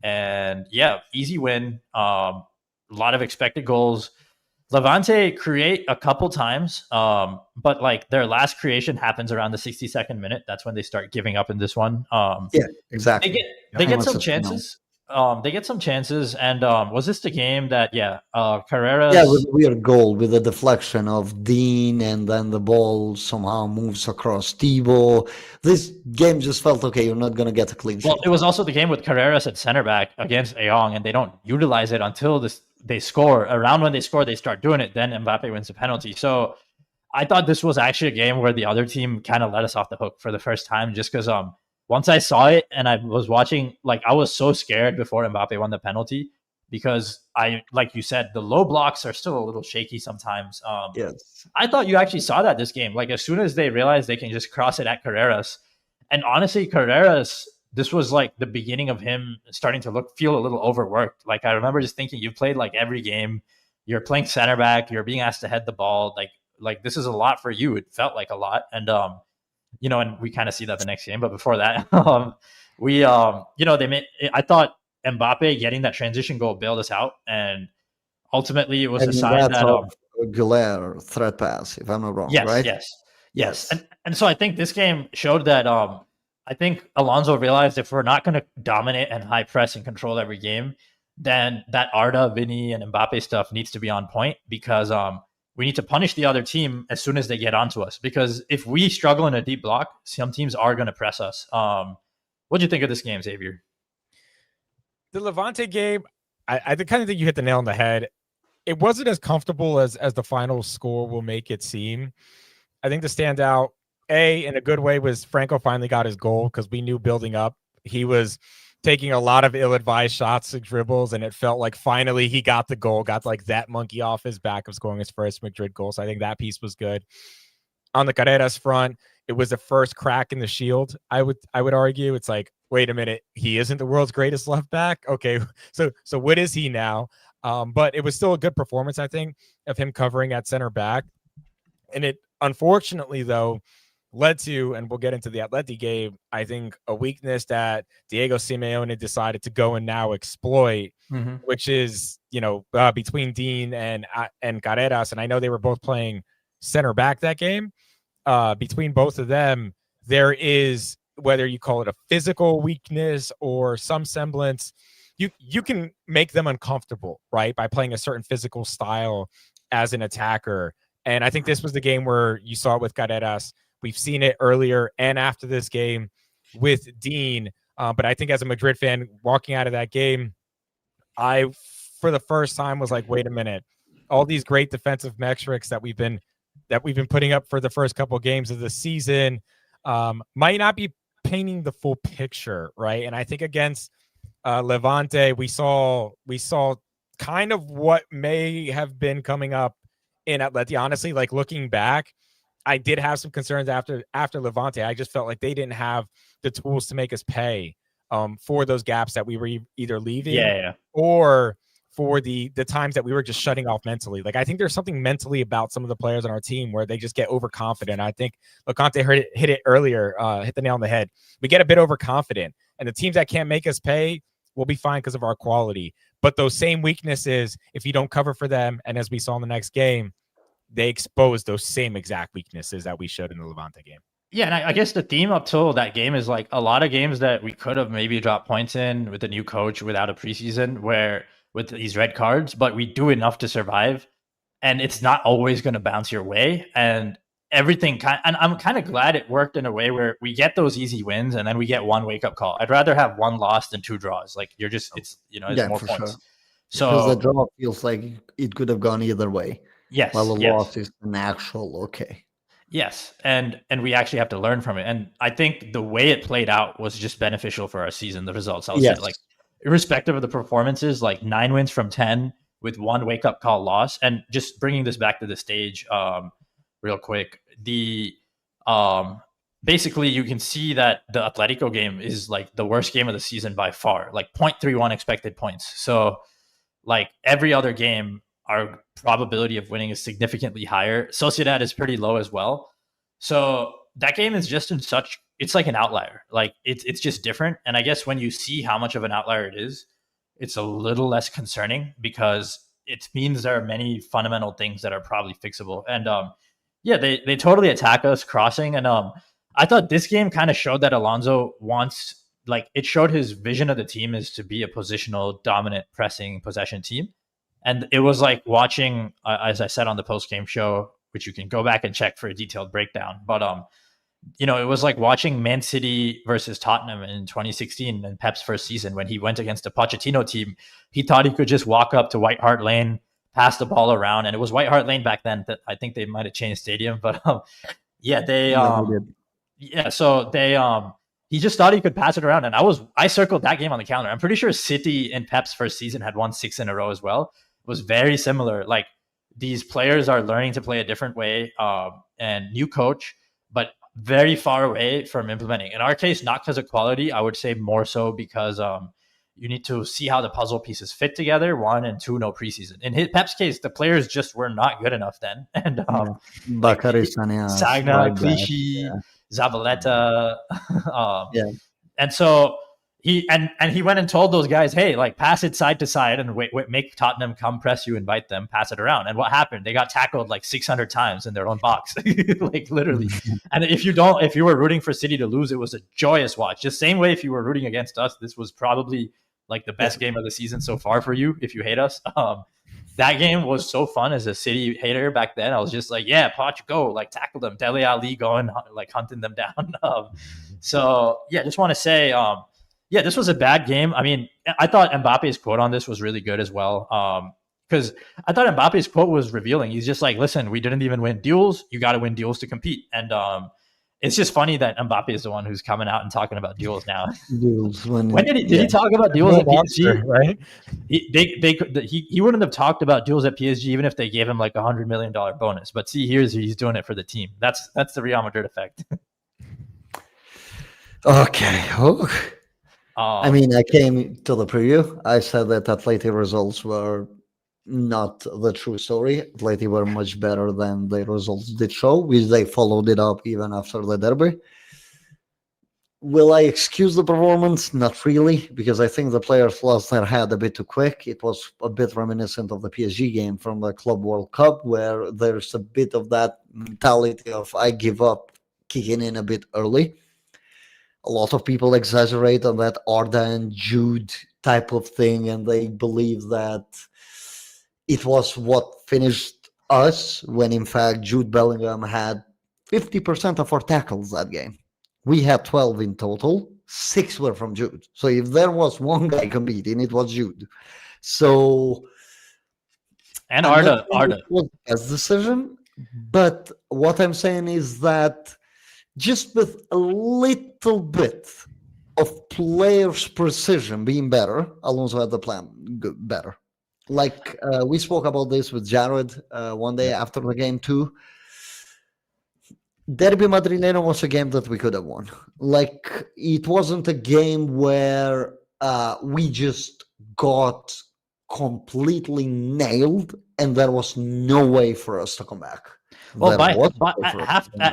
And yeah, easy win. A lot of expected goals. Levante create a couple times, but like their last creation happens around the 62nd minute. That's when they start giving up in this one. Yeah, exactly. They get some chances. They get some chances, and was this the game that Carreras? Yeah, with a weird goal with a deflection of Dean, and then the ball somehow moves across Thibaut. This game just felt okay. You're not gonna get a clean sheet. Well, it was also the game with Carreras at center back against Ayong, and they don't utilize it until they score. Around when they score, they start doing it. Then Mbappe wins the penalty. So I thought this was actually a game where the other team kind of let us off the hook for the first time, just because once I saw it and I was watching, like I was so scared before Mbappe won the penalty, because like you said, the low blocks are still a little shaky sometimes. Yes. I thought you actually saw that this game. Like as soon as they realized they can just cross it at Carreras, and honestly, Carreras, this was like the beginning of him starting to feel a little overworked. Like I remember just thinking, you played like every game, you're playing center back, you're being asked to head the ball. Like this is a lot for you. It felt like a lot. And, and we kind of see that the next game. But before that, I thought Mbappe getting that transition goal bailed us out. And ultimately, it was a sign that Guler threat pass, if I'm not wrong, right? Yes. And so I think this game showed that I think Alonso realized if we're not going to dominate and high press and control every game, then that Arda, Vinny, and Mbappe stuff needs to be on point, because we need to punish the other team as soon as they get onto us. Because if we struggle in a deep block, some teams are going to press us. What do you think of this game, Xavier? The Levante game, I kind of think you hit the nail on the head. It wasn't as comfortable as the final score will make it seem. I think the standout, in a good way, was Franco finally got his goal, because we knew building up he was taking a lot of ill-advised shots and dribbles, and it felt like finally he got the goal, got like that monkey off his back of scoring his first Madrid goal. So I think that piece was good. On the Carreras front, it was the first crack in the shield. I would argue. It's like, wait a minute, he isn't the world's greatest left back. Okay, so what is he now? But it was still a good performance, I think, of him covering at center back. And it, unfortunately, though, led to, and we'll get into the Atleti game, I think a weakness that Diego Simeone decided to go and now exploit, which is, between Dean and Carreras. And I know they were both playing center back that game. Between both of them, there is, whether you call it a physical weakness or some semblance, you can make them uncomfortable, right, by playing a certain physical style as an attacker. And I think this was the game where you saw it with Carreras. We've seen it earlier and after this game with Dean. But I think as a Madrid fan walking out of that game, I, for the first time, was like, wait a minute, all these great defensive metrics that we've been putting up for the first couple of games of the season might not be painting the full picture, right? And I think against Levante, we saw kind of what may have been coming up in Atleti. Honestly, like looking back, I did have some concerns after Levante. I just felt like they didn't have the tools to make us pay for those gaps that we were either leaving or for the times that we were just shutting off mentally. Like, I think there's something mentally about some of the players on our team where they just get overconfident. I think Loconte hit it earlier, hit the nail on the head. We get a bit overconfident, and the teams that can't make us pay will be fine because of our quality. But those same weaknesses, if you don't cover for them, and as we saw in the next game, they expose those same exact weaknesses that we showed in the Levante game. Yeah, and I guess the theme up till that game is like a lot of games that we could have maybe dropped points in with a new coach without a preseason, where with these red cards, but we do enough to survive, and it's not always going to bounce your way. And everything and I'm kind of glad it worked in a way where we get those easy wins and then we get one wake up call. I'd rather have one loss than two draws. Like, it's more points. Sure. So because the draw feels like it could have gone either way. Yes. While the loss is an actual okay. Yes, and we actually have to learn from it. And I think the way it played out was just beneficial for our season. The results, I would say, like, irrespective of the performances, like 9 wins from 10 with one wake up call loss. And just bringing this back to the stage, real quick, basically you can see that the Atletico game is like the worst game of the season by far, like 0.31 expected points. So like every other game, our probability of winning is significantly higher. Sociedad is pretty low as well. So that game is just it's like an outlier. Like it's just different. And I guess when you see how much of an outlier it is, it's a little less concerning because it means there are many fundamental things that are probably fixable. And they totally attack us crossing. And I thought this game kind of showed that Alonso wants, like, it showed his vision of the team is to be a positional, dominant, pressing possession team. And it was like watching, as I said on the post-game show, which you can go back and check for a detailed breakdown. But, it was like watching Man City versus Tottenham in 2016 in Pep's first season when he went against a Pochettino team. He thought he could just walk up to White Hart Lane, pass the ball around. And it was White Hart Lane back then. That I think they might have changed stadium. But, he just thought he could pass it around. And I circled that game on the calendar. I'm pretty sure City in Pep's first season had won 6 in a row as well. Was very similar. Like, these players are learning to play a different way, and new coach, but very far away from implementing. In our case, not because of quality, I would say more so because you need to see how the puzzle pieces fit together. 1 and 2, no preseason. In Pep's case, the players just were not good enough then. And Bakary Sagna, Clichy, Zabaleta, and so he went and told those guys, hey, like, pass it side to side and wait, make Tottenham come press you, invite them, pass it around. And what happened? They got tackled like 600 times in their own box, like literally. And if you were rooting for City to lose, it was a joyous watch. Just same way if you were rooting against us, this was probably like the best game of the season so far for you if you hate us. That game was so fun as a City hater back then. I was just like, yeah, Poch, go, like tackle them. Dele Ali going, like hunting them down. So yeah, just want to say, yeah, this was a bad game. I mean, I thought Mbappe's quote on this was really good as well. Because I thought Mbappe's quote was revealing. He's just like, listen, we didn't even win duels. You got to win duels to compete. And it's just funny that Mbappe is the one who's coming out and talking about duels now. Duels when did he talk about duels at PSG? Right? He wouldn't have talked about duels at PSG even if they gave him like $100 million bonus. But see, he's doing it for the team. That's the Real Madrid effect. Okay. I mean, I came to the preview. I said that Atleti results were not the true story. Atleti were much better than the results did show, which they followed it up even after the derby. Will I excuse the performance? Not really, because I think the players lost their head a bit too quick. It was a bit reminiscent of the PSG game from the Club World Cup, where there's a bit of that mentality of I give up kicking in a bit early. A lot of people exaggerate on that Arda and Jude type of thing, and they believe that it was what finished us, when in fact Jude Bellingham had 50% of our tackles that game. We had 12 in total, 6 were from Jude. So if there was one guy competing, it was Jude. So, and Arda was a decision, but what I'm saying is that just with a little bit of players' precision being better, Alonso had the plan better. Like we spoke about this with Jared one day after the game too. Derby Madrileño was a game that we could have won. Like, it wasn't a game where we just got completely nailed and there was no way for us to come back. Well, at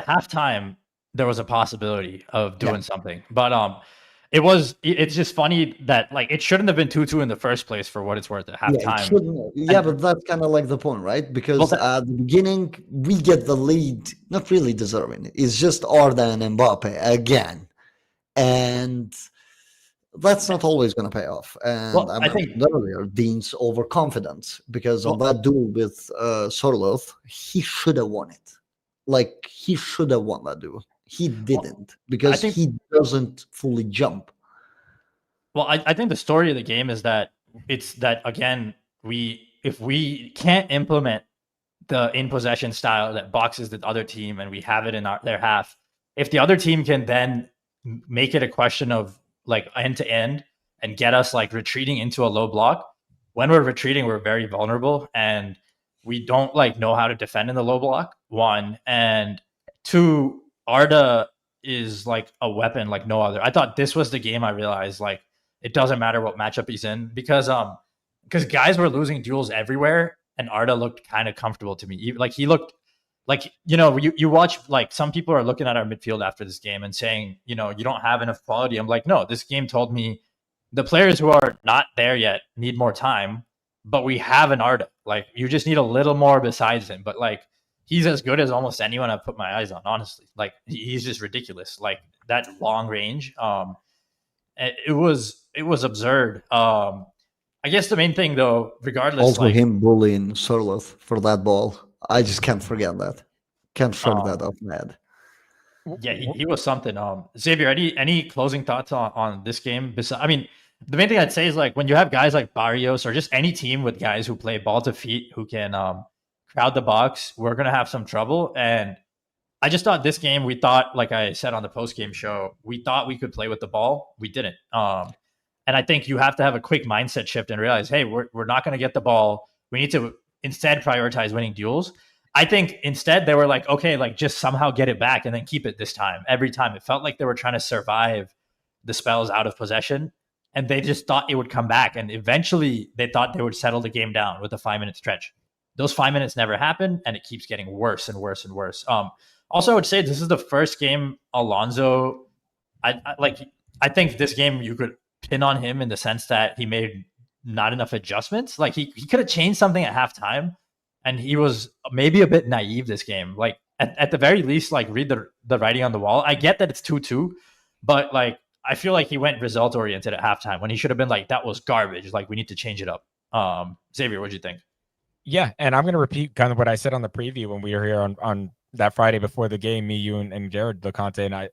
halftime, there was a possibility of doing something, but it's just funny that like it shouldn't have been 2-2 in the first place for what it's worth at halftime. But that's kind of like the point, right? Because at the beginning we get the lead, not really deserving. It's just Arda and Mbappe again, and that's not always going to pay off. And I think earlier Dean's overconfidence, because of that duel with Sorloth, he should have won it. Like, he should have won that duel. He didn't, because he doesn't fully jump. Well, I think the story of the game is that it's that, again, if we can't implement the in possession style that boxes the other team and we have it in their half, if the other team can then make it a question of like end to end and get us like retreating into a low block, when we're retreating, we're very vulnerable and we don't like know how to defend in the low block, one. And two, Arda is like a weapon like no other. I thought this was the game I realized like it doesn't matter what matchup he's in, because guys were losing duels everywhere and Arda looked kind of comfortable to me. Like, he looked like, you watch, like, some people are looking at our midfield after this game and saying, you don't have enough quality. I'm like, no, this game told me the players who are not there yet need more time, but we have an Arda. Like, you just need a little more besides him. But like, he's as good as almost anyone I've put my eyes on, honestly. Like, he's just ridiculous. Like, that long range. It was absurd. I guess the main thing, though, regardless, also like, him bullying Sorloth for that ball. I just can't forget that. Can't shrug that off my head. Yeah, he was something. Xavier, any closing thoughts on this game? I mean, the main thing I'd say is like when you have guys like Barrios or just any team with guys who play ball to feet, who can crowd the box, we're gonna have some trouble. And I just thought this game, we thought, like I said on the post-game show, we thought we could play with the ball. We didn't. And I think you have to have a quick mindset shift and realize, hey, we're not going to get the ball. We need to instead prioritize winning duels. I think instead they were like, okay, like just somehow get it back and then keep it this time. Every time it felt like they were trying to survive the spells out of possession, and they just thought it would come back. And eventually they thought they would settle the game down with a 5-minute stretch. Those 5 minutes never happened, and it keeps getting worse and worse and worse. Also, I would say this is the first game Alonso. I think this game you could pin on him in the sense that he made not enough adjustments. Like he could have changed something at halftime, and he was maybe a bit naive this game. Like at the very least, like read the writing on the wall. I get that it's 2-2, but like I feel like he went result oriented at halftime when he should have been like, that was garbage. Like, we need to change it up. Xavier, what'd you think? Yeah, and I'm going to repeat kind of what I said on the preview when we were here on that Friday before the game, me, you, and Jared Loconte, and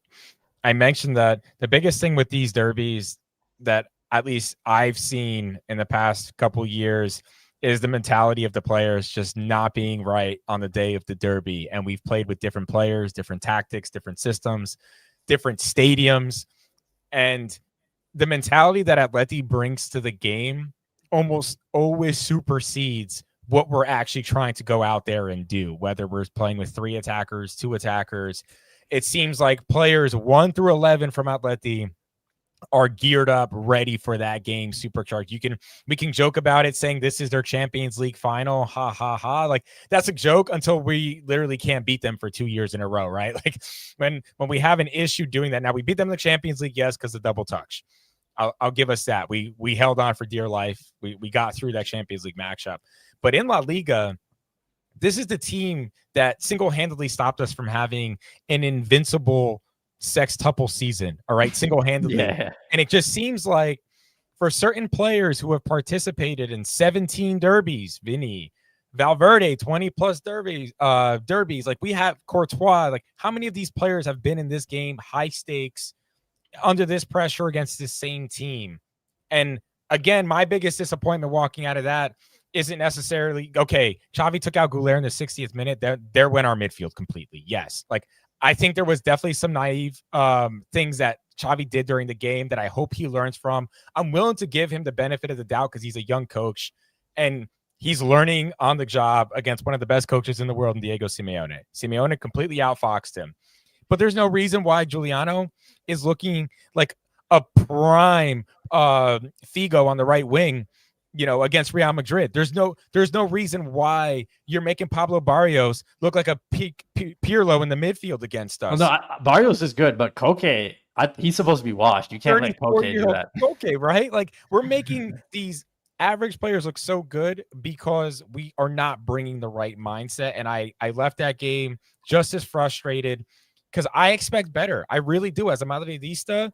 I mentioned that the biggest thing with these derbies that at least I've seen in the past couple years is the mentality of the players just not being right on the day of the derby. And we've played with different players, different tactics, different systems, different stadiums. And the mentality that Atleti brings to the game almost always supersedes what we're actually trying to go out there and do, whether we're playing with 3 attackers, 2 attackers. It seems like players 1 through 11 from Atleti are geared up, ready for that game, supercharged. We can joke about it saying this is their Champions League final. Ha ha ha. Like, that's a joke until we literally can't beat them for 2 years in a row, right? Like when we have an issue doing that. Now, we beat them in the Champions League, yes, because of double touch. I'll give us that. We held on for dear life. We got through that Champions League matchup. But in La Liga, this is the team that single-handedly stopped us from having an invincible sextuple season. All right, single-handedly. Yeah. And it just seems like for certain players who have participated in 17 derbies, Vinny, Valverde, 20 plus derbies, like we have Courtois. Like, how many of these players have been in this game, high stakes, under this pressure against this same team? And again, my biggest disappointment walking out of that isn't necessarily, okay, Xavi took out Guler in the 60th minute. There went our midfield completely. Yes. Like, I think there was definitely some naive things that Xavi did during the game that I hope he learns from. I'm willing to give him the benefit of the doubt because he's a young coach and he's learning on the job against one of the best coaches in the world, Diego Simeone. Simeone completely outfoxed him. But there's no reason why Giuliano is looking like a prime Figo on the right wing, against Real Madrid. There's no reason why you're making Pablo Barrios look like a Pirlo in the midfield against us. Well, no, Barrios is good, but Koke, he's supposed to be washed. You can't let Koke do that. Koke, right? Like, we're making these average players look so good because we are not bringing the right mindset. And I left that game just as frustrated because I expect better. I really do. As a Madridista,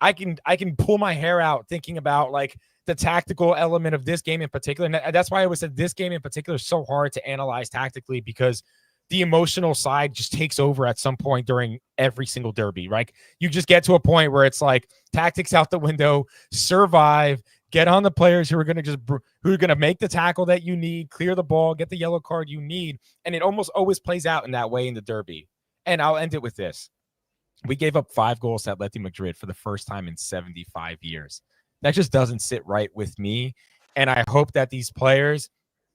I can pull my hair out thinking about like the tactical element of this game in particular. And that's why I always said this game in particular is so hard to analyze tactically because the emotional side just takes over at some point during every single derby, right? You just get to a point where it's like tactics out the window, survive, get on the players who are going to make the tackle that you need, clear the ball, get the yellow card you need. And it almost always plays out in that way in the derby. And I'll end it with this. We gave up 5 goals to Atletico Madrid for the first time in 75 years. That just doesn't sit right with me. And I hope that these players,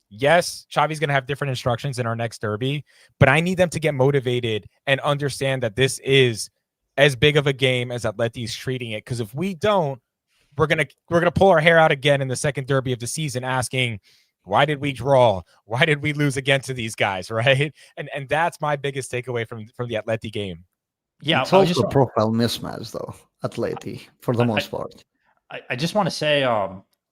yes, Xavi's going to have different instructions in our next derby, but I need them to get motivated and understand that this is as big of a game as Atleti's treating it. Because if we don't, we're gonna pull our hair out again in the second derby of the season asking, why did we draw? Why did we lose again to these guys, right? And that's my biggest takeaway from the Atleti game. Yeah, it's also a profile mismatch, though, Atleti, for the most part. I just want to say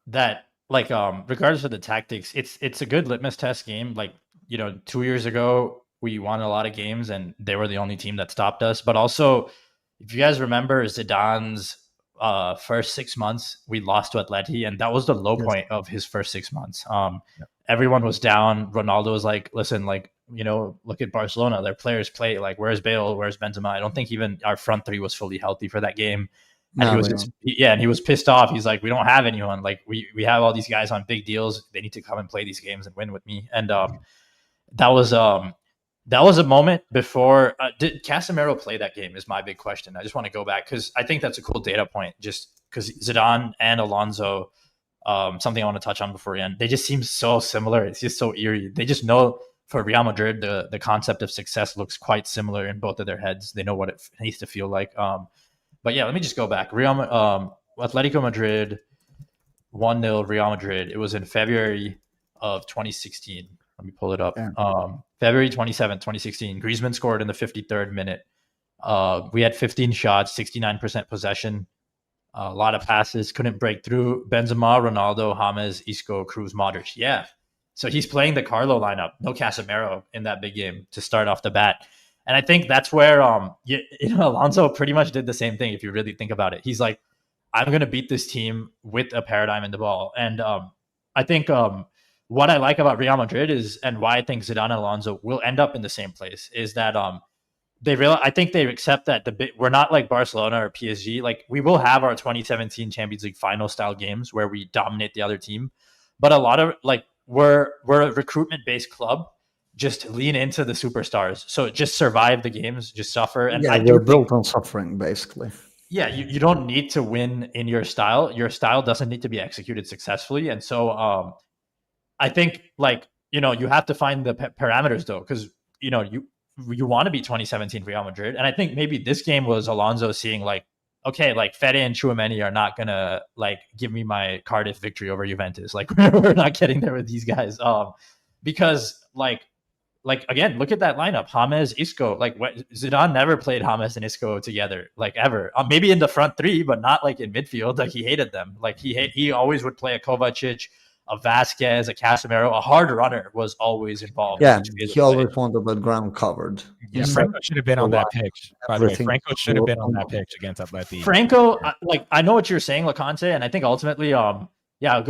that, like, regardless of the tactics, it's a good litmus test game. Like, 2 years ago, we won a lot of games, and they were the only team that stopped us. But also, if you guys remember Zidane's first 6 months, we lost to Atleti, and that was the low point of his first 6 months. Everyone was down. Ronaldo was like, listen, like, look at Barcelona. Their players play. Like, where's Bale? Where's Benzema? I don't think even our front three was fully healthy for that game. And he was pissed off. He's like, we don't have anyone. Like, we have all these guys on big deals. They need to come and play these games and win with me. And that was a moment before. Did Casemiro play that game? Is my big question. I just want to go back because I think that's a cool data point. Just because Zidane and Alonso, something I want to touch on before we end. They just seem so similar. It's just so eerie. They just know for Real Madrid, the concept of success looks quite similar in both of their heads. They know what it needs to feel like. But yeah, let me just go back. Atletico Madrid 1-0 Real Madrid. It was in February of 2016. Let me pull it up. Yeah. February 27th, 2016. Griezmann scored in the 53rd minute. We had 15 shots, 69% possession, a lot of passes, couldn't break through. Benzema, Ronaldo, James, Isco, Cruz, Modric. Yeah. So he's playing the Carlo lineup. No Casemiro in that big game to start off the bat. And I think that's where Alonso pretty much did the same thing. If you really think about it, he's like, I'm going to beat this team with a paradigm in the ball. And I think what I like about Real Madrid is, and why I think Zidane and Alonso will end up in the same place, is that I think they accept that we're not like Barcelona or PSG. Like, we will have our 2017 Champions League final style games where we dominate the other team, but a lot of like we're a recruitment based club. Just lean into the superstars. So just survive the games, just suffer. And yeah, we're built on suffering, basically. Yeah, you don't need to win in your style. Your style doesn't need to be executed successfully. And so I think you have to find the parameters though, because you want to be 2017 Real Madrid. And I think maybe this game was Alonso seeing like, okay, like Fede and Tchouameni are not gonna like give me my Cardiff victory over Juventus. Like we're not getting there with these guys. Because like again, look at that lineup: James, Isco. Like Zidane never played James and Isco together, like ever. Maybe in the front three, but not like in midfield. Like he hated them. Like he always would play a Kovacic, a Vasquez, a Casemiro. A hard runner was always involved. Yeah, he always wanted the ground covered. Yeah, Franco should have been on that pitch. By the way, Franco should have been on that pitch against Atleti. Franco, I know what you're saying, Loconte, and I think ultimately, go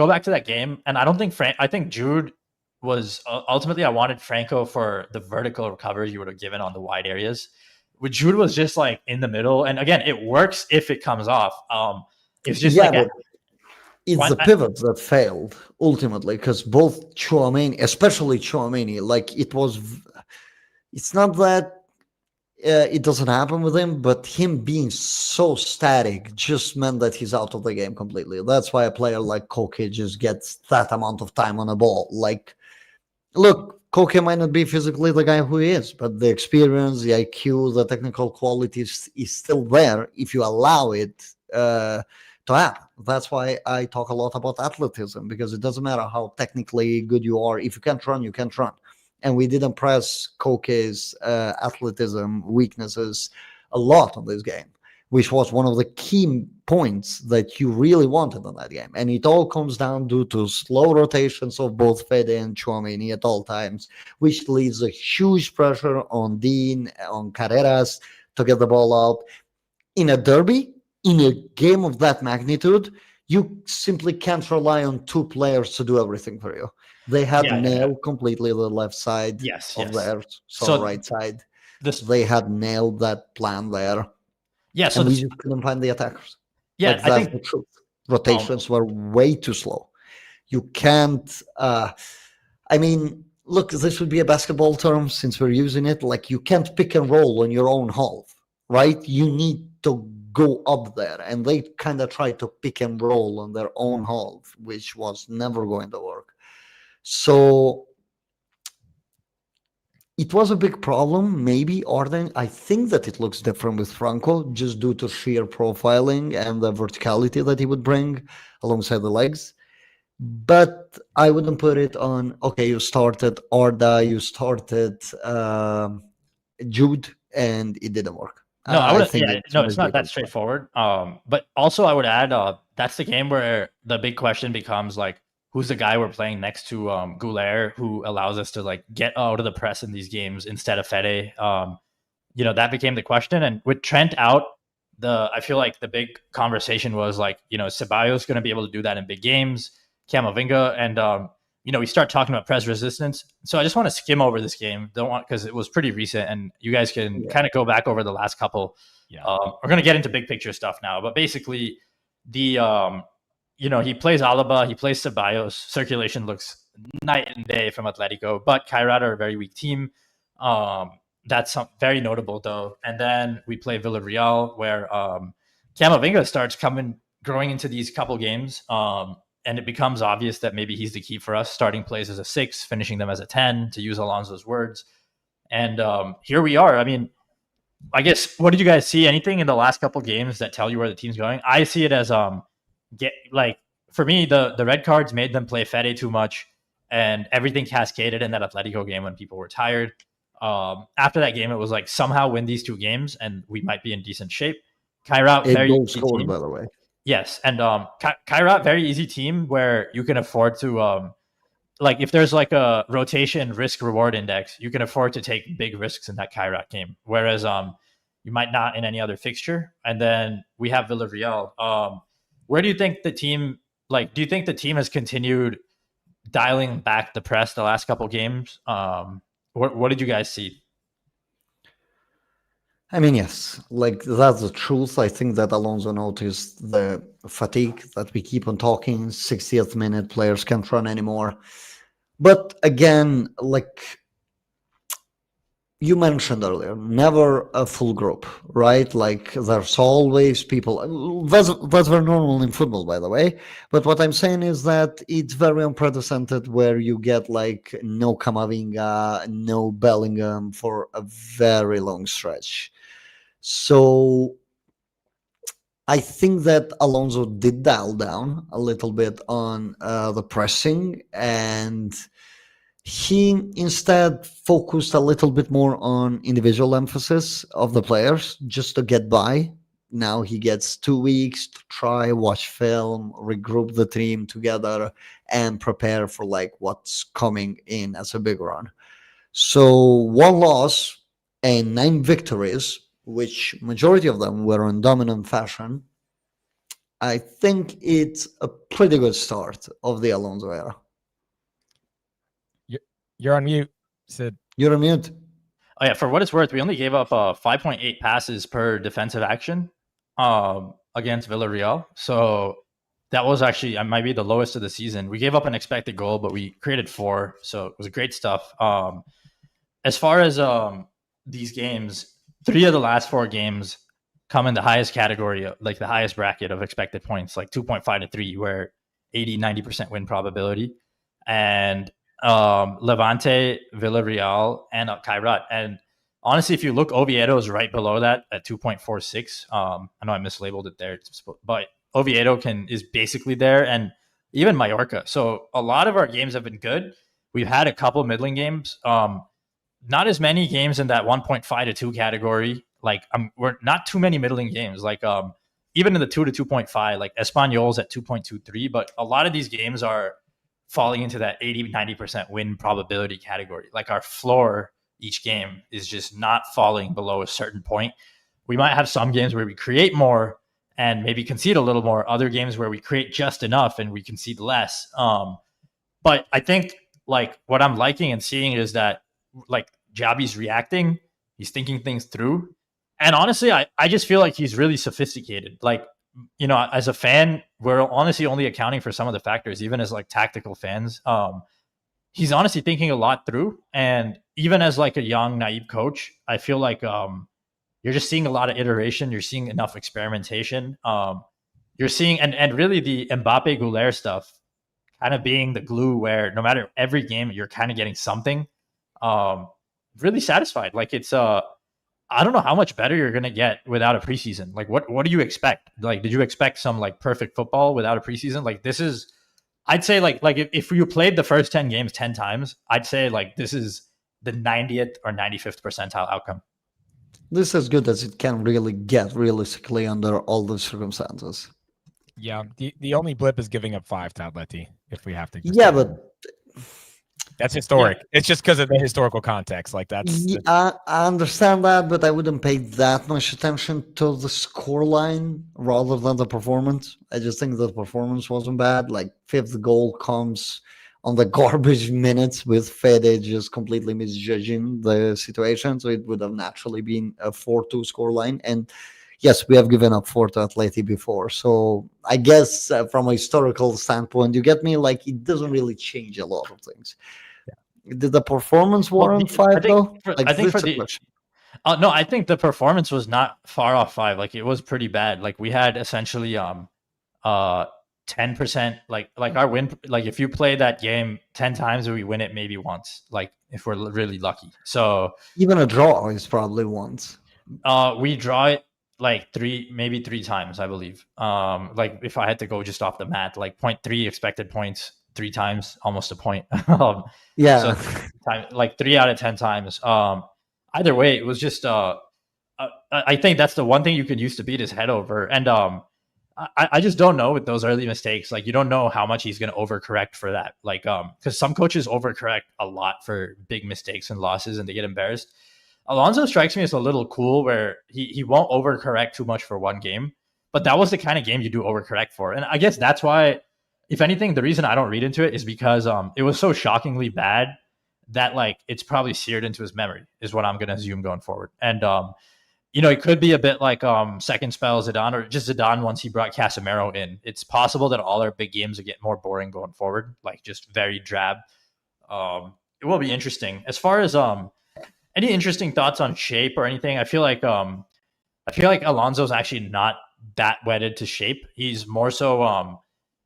back to that game, and I don't think I think Jude was ultimately I wanted Franco for the vertical recovery you would have given on the wide areas. With Jude was just like in the middle, and again, it works if it comes off. It's just it's the pivots that failed ultimately, because both Tchouameni, especially Tchouameni, it's not that it doesn't happen with him, but him being so static just meant that he's out of the game completely. That's why a player like Koke just gets that amount of time on a ball. Like, look, Koke might not be physically the guy who he is, but the experience, the IQ, the technical qualities is still there if you allow it to happen. That's why I talk a lot about athleticism, because it doesn't matter how technically good you are. If you can't run, you can't run. And we didn't press Koke's athleticism weaknesses a lot on this game, which was one of the key points that you really wanted on that game. And it all comes down due to slow rotations of both Fede and Tchouameni at all times, which leaves a huge pressure on Dean, on Carreras to get the ball out. In a derby, in a game of that magnitude, you simply can't rely on two players to do everything for you. They had nailed completely the left side of theirs, so right side. They had nailed that plan there. Yeah, so and we just couldn't find the attackers. Yeah, that's the truth. Rotations were way too slow. You can't. Look, this would be a basketball term since we're using it. Like, you can't pick and roll on your own half, right? You need to go up there, and they kind of tried to pick and roll on their own half, which was never going to work. So it was a big problem. Maybe Arden, I think that it looks different with Franco, just due to sheer profiling and the verticality that he would bring alongside the legs. But I wouldn't put it on, okay, you started Arda, you started Jude, and it didn't work. No, I would think it's not that straightforward. But also I would add, that's the game where the big question becomes like, who's the guy we're playing next to Guler, who allows us to like get out of the press in these games instead of Fede? That became the question. And with Trent out, I feel like the big conversation was like, Ceballos going to be able to do that in big games, Camavinga, and we start talking about press resistance. So I just want to skim over this game. Because it was pretty recent, and you guys can kind of go back over the last couple. Yeah, we're going to get into big picture stuff now, but basically he plays Alaba, he plays Ceballos. Circulation looks night and day from Atletico, but Kyrat are a very weak team. That's very notable, though. And then we play Villarreal, where Camavinga starts growing into these couple games, and it becomes obvious that maybe he's the key for us, starting plays as a 6, finishing them as a 10, to use Alonso's words. And here we are. I mean, I guess, what did you guys see? Anything in the last couple games that tell you where the team's going? I see it as for me, the red cards made them play Fede too much, and everything cascaded in that Atletico game when people were tired. After that game, it was like, somehow win these 2 games and we might be in decent shape. Kyrat, very easy team, by the way. Yes, and Kyrat, very easy team where you can afford to like if there's like a rotation risk reward index, you can afford to take big risks in that Kyrat game. Whereas you might not in any other fixture. And then we have Villarreal. Where do you think the team do you think the team has continued dialing back the press the last couple games? What did you guys see? I mean, yes, like that's the truth. I think that Alonso noticed the fatigue that we keep on talking. 60th minute, players can't run anymore. But again, like you mentioned earlier, never a full group, right? Like there's always people. That's very normal in football, by the way. But what I'm saying is that it's very unprecedented where you get like no Camavinga, no Bellingham for a very long stretch. So I think that Alonso did dial down a little bit on the pressing, and he instead focused a little bit more on individual emphasis of the players just to get by. Now he gets 2 weeks to try, watch film, regroup the team together, and prepare for like what's coming in as a big run. So 1 loss and 9 victories, which majority of them were in dominant fashion. I think it's a pretty good start of the Alonso era. You're on mute, Sid. You're on mute. Oh yeah, for what it's worth, we only gave up 5.8 passes per defensive action against Villarreal. So that was actually might be the lowest of the season. We gave up an expected goal, but we created 4, so it was great stuff. As far as these games, 3 of the last 4 games come in the highest category, like the highest bracket of expected points, like 2.5 to 3, where 80-90% win probability. And Levante, Villarreal, and Kyrat. And honestly, if you look, Oviedo is right below that at 2.46. I know I mislabeled it there, but Oviedo is basically there, and even Mallorca. So a lot of our games have been good. We've had a couple middling games. Not as many games in that 1.5 to 2 category. Like we're not too many middling games. Like even in the 2 to 2.5, like Espanol's at 2.23. But a lot of these games are falling into that 80-90% win probability category. Like our floor each game is just not falling below a certain point. We might have some games where we create more and maybe concede a little more. Other games where we create just enough and we concede less. But I think like what I'm liking and seeing is that like Xabi's reacting, he's thinking things through. And honestly, I just feel like he's really sophisticated. Like, you know, as a fan, we're honestly only accounting for some of the factors, even as like tactical fans. He's honestly thinking a lot through. And even as like a young, naive coach, I feel like you're just seeing a lot of iteration. You're seeing enough experimentation. You're seeing, and really the Mbappe Guler stuff kind of being the glue where no matter every game, you're kind of getting something. Really satisfied. Like it's I don't know how much better you're gonna get without a preseason. Like what do you expect? Like did you expect some like perfect football without a preseason? Like this is, I'd say like if you played the first 10 games 10 times, I'd say like this is the 90th or 95th percentile outcome. This is as good as it can really get realistically under all the circumstances. Yeah, the only blip is giving up 5 to Atleti, if we have to. But that's historic. Yeah. It's just because of the historical context. Like that's. I understand that, but I wouldn't pay that much attention to the scoreline rather than the performance. I just think the performance wasn't bad. Like 5th goal comes on the garbage minutes with Fede just completely misjudging the situation. So it would have naturally been a 4-2 scoreline. And yes, we have given up 4 to Atleti before. So I guess from a historical standpoint, you get me? Like it doesn't really change a lot of things. Yeah. Did the performance warrant 5 though? I think for the no, I think the performance was not far off 5. Like it was pretty bad. Like we had essentially 10%, like our win, like if you play that game 10 times, we win it maybe once, like if we're really lucky. So even a draw is probably once. We draw it like maybe 3 times, I believe. Like if I had to go just off the math, like 0.3 expected points 3 times, almost a point. Yeah. So like 3 out of 10 times. Either way, it was just I think that's the one thing you could use to beat his head over. And I just don't know with those early mistakes. Like, you don't know how much he's going to overcorrect for that. Like, because some coaches overcorrect a lot for big mistakes and losses, and they get embarrassed. Alonso strikes me as a little cool, where he won't overcorrect too much for one game, but that was the kind of game you do overcorrect for. And I guess that's why, if anything, the reason I don't read into it is because it was so shockingly bad that like it's probably seared into his memory, is what I'm going to assume going forward. And it could be a bit like second spell Zidane, or just Zidane once he brought Casemiro in. It's possible that all our big games will get more boring going forward, like just very drab. It will be interesting. As far as any interesting thoughts on shape or anything, I feel like Alonso's actually not that wedded to shape. He's more so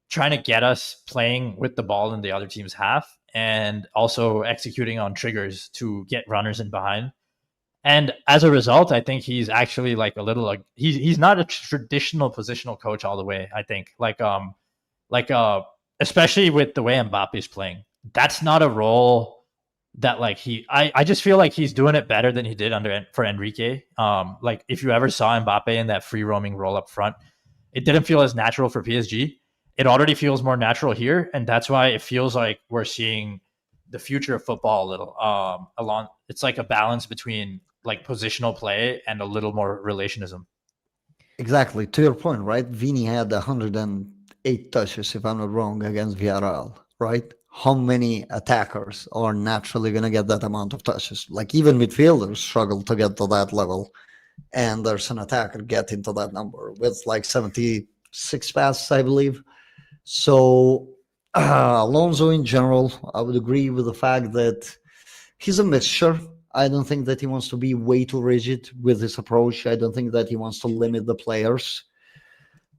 trying to get us playing with the ball in the other team's half, and also executing on triggers to get runners in behind. And as a result, I think he's actually like a little like he's not a traditional positional coach all the way. I think especially with the way Mbappe is playing, that's not a role that like I just feel like he's doing it better than he did for Enrique. Like if you ever saw Mbappe in that free roaming role up front, it didn't feel as natural for PSG. It already feels more natural here, and that's why it feels like we're seeing the future of football a little it's like a balance between like positional play and a little more relationism. Exactly. To your point, right? Vini had 108 touches, if I'm not wrong, against Villarreal, right? How many attackers are naturally going to get that amount of touches? Like even midfielders struggle to get to that level. And there's an attacker getting to that number with like 76 passes, I believe. So Alonso in general, I would agree with the fact that he's a mixture. I don't think that he wants to be way too rigid with his approach. I don't think that he wants to limit the players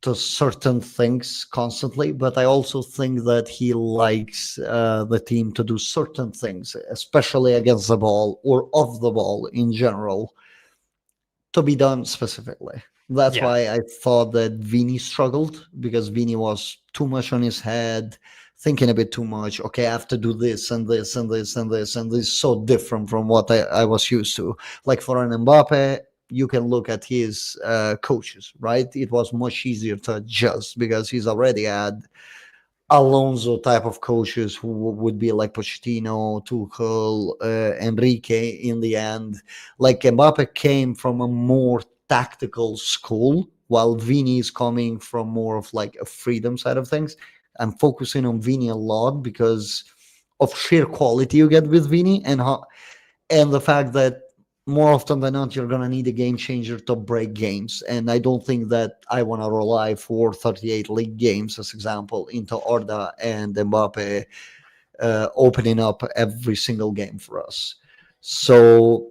to certain things constantly, but I also think that he likes the team to do certain things, especially against the ball or off the ball in general, to be done specifically. That's why I thought that Vini struggled, because Vini was too much on his head, thinking a bit too much. Okay, I have to do this and this and this and this, and this is so different from what I was used to. Like for an Mbappe, you can look at his coaches, right? It was much easier to adjust because he's already had Alonso type of coaches who would be like Pochettino, Tuchel, Enrique in the end. Like Mbappe came from a more tactical school, while Vini is coming from more of like a freedom side of things. I'm focusing on Vini a lot because of sheer quality you get with Vini, and the fact that more often than not, you're going to need a game changer to break games. And I don't think that I want to rely for 38 league games, as example, into Arda and Mbappe opening up every single game for us. So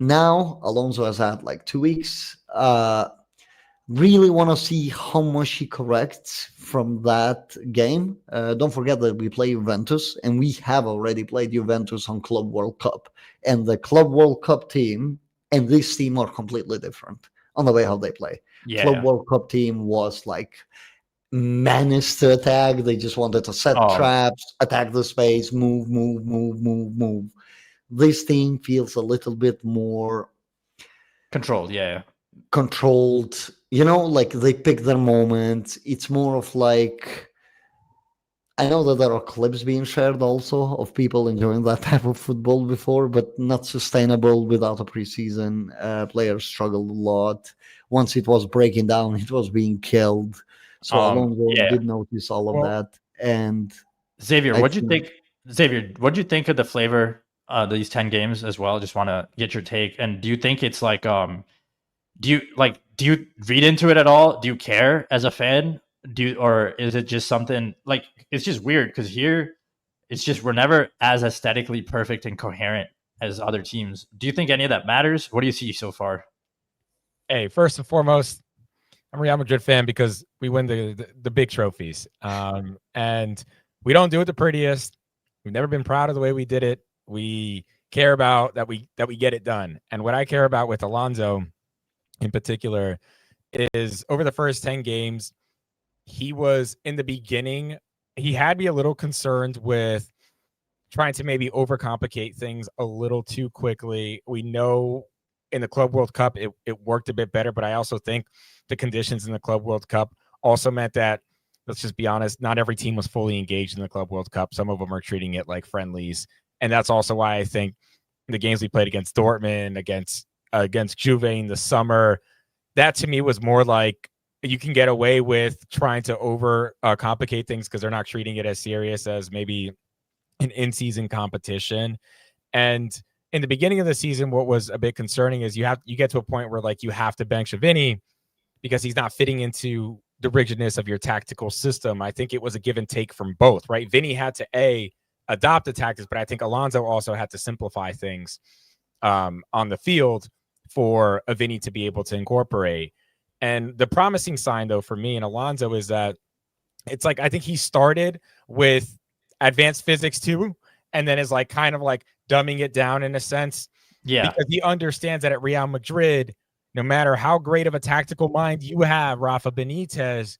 now Alonso has had like 2 weeks. Really want to see how much he corrects from that game. Don't forget that we play Juventus, and we have already played Juventus on Club World Cup. And the Club World Cup team and this team are completely different on the way how they play. Club World Cup team was like menaced to attack. They just wanted to set traps, attack the space, move. This team feels a little bit more controlled. Controlled, like they pick their moment. It's more of like, I know that there are clips being shared also of people enjoying that type of football before, but not sustainable without a preseason. Players struggled a lot. Once it was breaking down, it was being killed. So Alonso did notice all of that. And Xavier, what'd you think of the flavor these 10 games as well? Just want to get your take. And do you think it's like do you read into it at all? Do you care as a fan? Or is it just something like, it's just weird because here it's just we're never as aesthetically perfect and coherent as other teams. Do you think any of that matters? What do you see so far? Hey, first and foremost, I'm a Real Madrid fan because we win the big trophies. And we don't do it the prettiest. We've never been proud of the way we did it. We care about that we get it done. And what I care about with Alonso in particular is over the first 10 games, he was in the beginning, he had me a little concerned with trying to maybe overcomplicate things a little too quickly. We know in the Club World Cup, it worked a bit better, but I also think the conditions in the Club World Cup also meant that, let's just be honest, not every team was fully engaged in the Club World Cup. Some of them are treating it like friendlies. And that's also why I think the games we played against Dortmund, against Juve in the summer, that to me was more like you can get away with trying to over complicate things because they're not treating it as serious as maybe an in-season competition. And in the beginning of the season, what was a bit concerning is you get to a point where like you have to bench Vini because he's not fitting into the rigidness of your tactical system. I think it was a give and take from both, right? Vini had to adopt the tactics, but I think Alonso also had to simplify things on the field for Vini to be able to incorporate. And the promising sign, though, for me and Alonso is that it's like I think he started with advanced physics too, and then is like kind of like dumbing it down in a sense. Yeah. Because he understands that at Real Madrid, no matter how great of a tactical mind you have, Rafa Benitez,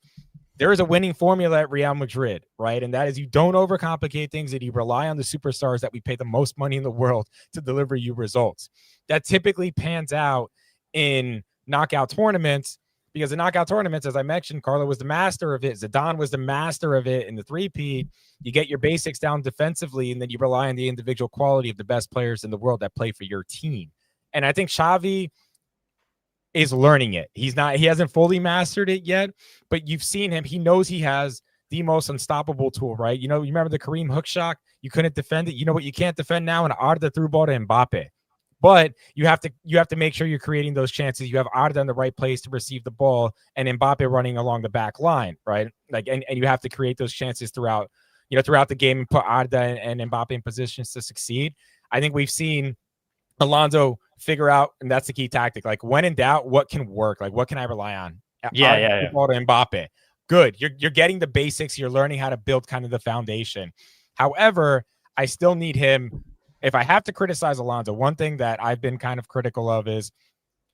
there is a winning formula at Real Madrid, right? And that is you don't overcomplicate things and you rely on the superstars that we pay the most money in the world to deliver you results. That typically pans out in knockout tournaments because in knockout tournaments, as I mentioned, Carlo was the master of it. Zidane was the master of it in the three-peat. You get your basics down defensively, and then you rely on the individual quality of the best players in the world that play for your team. And I think Xavi is learning it. He hasn't fully mastered it yet, but you've seen him. He knows he has the most unstoppable tool, right? You remember the Kareem hook shot? You couldn't defend it. You know what you can't defend now? And Arda threw ball to Mbappe. But you have to make sure you're creating those chances. You have Arda in the right place to receive the ball and Mbappe running along the back line, right? Like, and you have to create those chances throughout the game and put Arda and Mbappe in positions to succeed. I think we've seen Alonso figure out, and that's the key tactic. Like when in doubt, what can work? Like what can I rely on? Yeah. Ball to Mbappe. Good. You're getting the basics. You're learning how to build kind of the foundation. However, I still need him. If I have to criticize Alonso, one thing that I've been kind of critical of is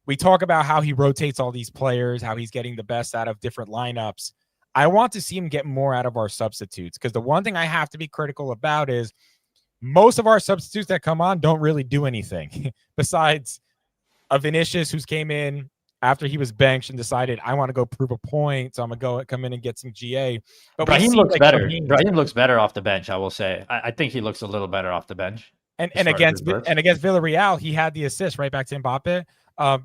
we talk about how he rotates all these players, how he's getting the best out of different lineups. I want to see him get more out of our substitutes because the one thing I have to be critical about is most of our substitutes that come on don't really do anything besides a Vinicius who's came in after he was benched and decided I want to go prove a point, so I'm gonna come in and get some GA. But Brahim looks better. Brahim looks better off the bench. I will say. I think he looks a little better off the bench. And against Villarreal, he had the assist right back to Mbappe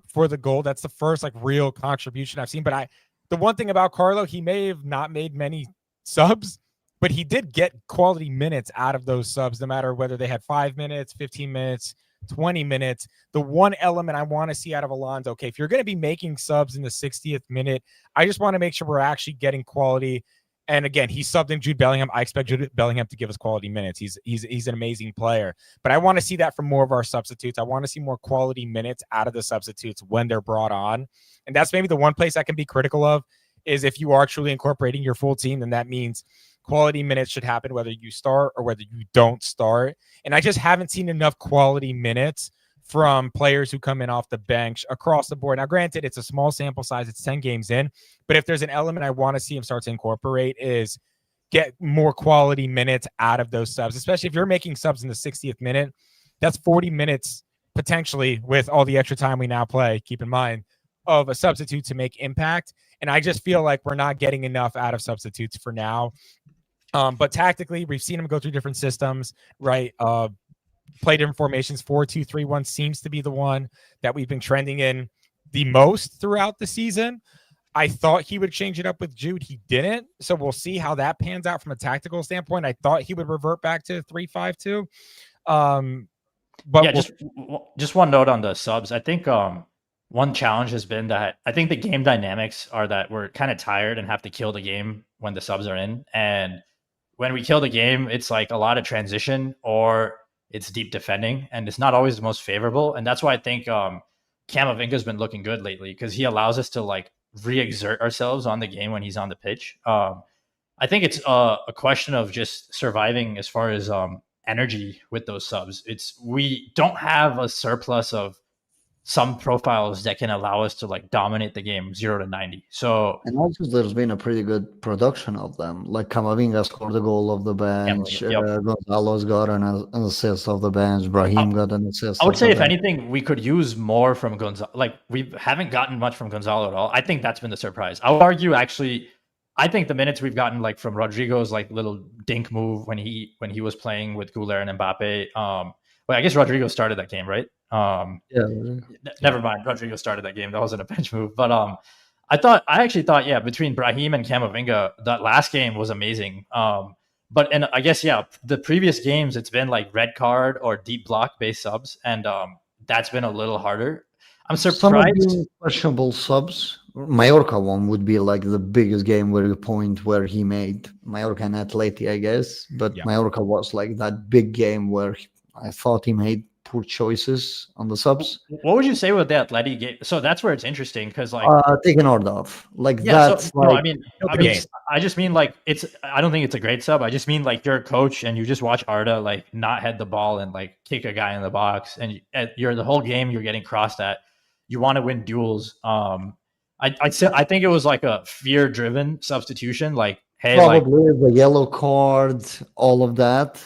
for the goal. That's the first like real contribution I've seen. But the one thing about Carlo, he may have not made many subs, but he did get quality minutes out of those subs, no matter whether they had 5 minutes, 15 minutes, 20 minutes. The one element I want to see out of Alonso, okay, if you're going to be making subs in the 60th minute, I just want to make sure we're actually getting quality. And again, he subbed in Jude Bellingham. I expect Jude Bellingham to give us quality minutes. He's an amazing player. But I want to see that from more of our substitutes. I want to see more quality minutes out of the substitutes when they're brought on. And that's maybe the one place I can be critical of is if you are truly incorporating your full team, then that means quality minutes should happen whether you start or whether you don't start. And I just haven't seen enough quality minutes from players who come in off the bench across the board. Now, granted, it's a small sample size. It's 10 games in. But if there's an element I want to see him start to incorporate is get more quality minutes out of those subs, especially if you're making subs in the 60th minute. That's 40 minutes potentially with all the extra time we now play, keep in mind, of a substitute to make impact. And I just feel like we're not getting enough out of substitutes for now. But tactically, we've seen him go through different systems, right? Play different formations. 4-2-3-1 seems to be the one that we've been trending in the most throughout the season. I thought he would change it up with Jude. He didn't. So we'll see how that pans out from a tactical standpoint. I thought he would revert back to 3-5-2. But yeah, just one note on the subs. I think one challenge has been that I think the game dynamics are that we're kind of tired and have to kill the game when the subs are in. And when we kill the game, it's like a lot of transition or it's deep defending, and it's not always the most favorable. And that's why I think Camavinga's been looking good lately because he allows us to like re-exert ourselves on the game when he's on the pitch. I think it's a question of just surviving as far as energy with those subs. We don't have a surplus of some profiles that can allow us to like dominate the game 0-90. So and also there's been a pretty good production of them. Like Camavinga scored the goal of the bench. Gonzalo's got an assist of the bench. Brahim got an assist. I would say if anything, we could use more from Gonzalo. Like we haven't gotten much from Gonzalo at all. I think that's been the surprise. I would argue actually I think the minutes we've gotten like from Rodrigo's like little dink move when he was playing with Guler and Mbappe. Well, I guess Rodrigo started that game, right? Yeah. Never mind. Rodrigo started that game. That wasn't a bench move. But I actually thought, yeah, between Brahim and Camavinga, that last game was amazing. But and I guess the previous games it's been like red card or deep block based subs, and that's been a little harder. I'm surprised. Some of the questionable subs. Mallorca one would be like the biggest game where you point where he made Mallorca and Atleti, I guess. But Mallorca was like that big game where I thought he made poor choices on the subs. What would you say with the Atleti game? So that's where it's interesting because like taking Arda off, like that's like, no, I just mean like I don't think it's a great sub. I just mean like you're a coach and you just watch Arda like not head the ball and like kick a guy in the box, and you're the whole game you're getting crossed at. You want to win duels. I think it was like a fear-driven substitution. Like, hey, probably the yellow card, all of that.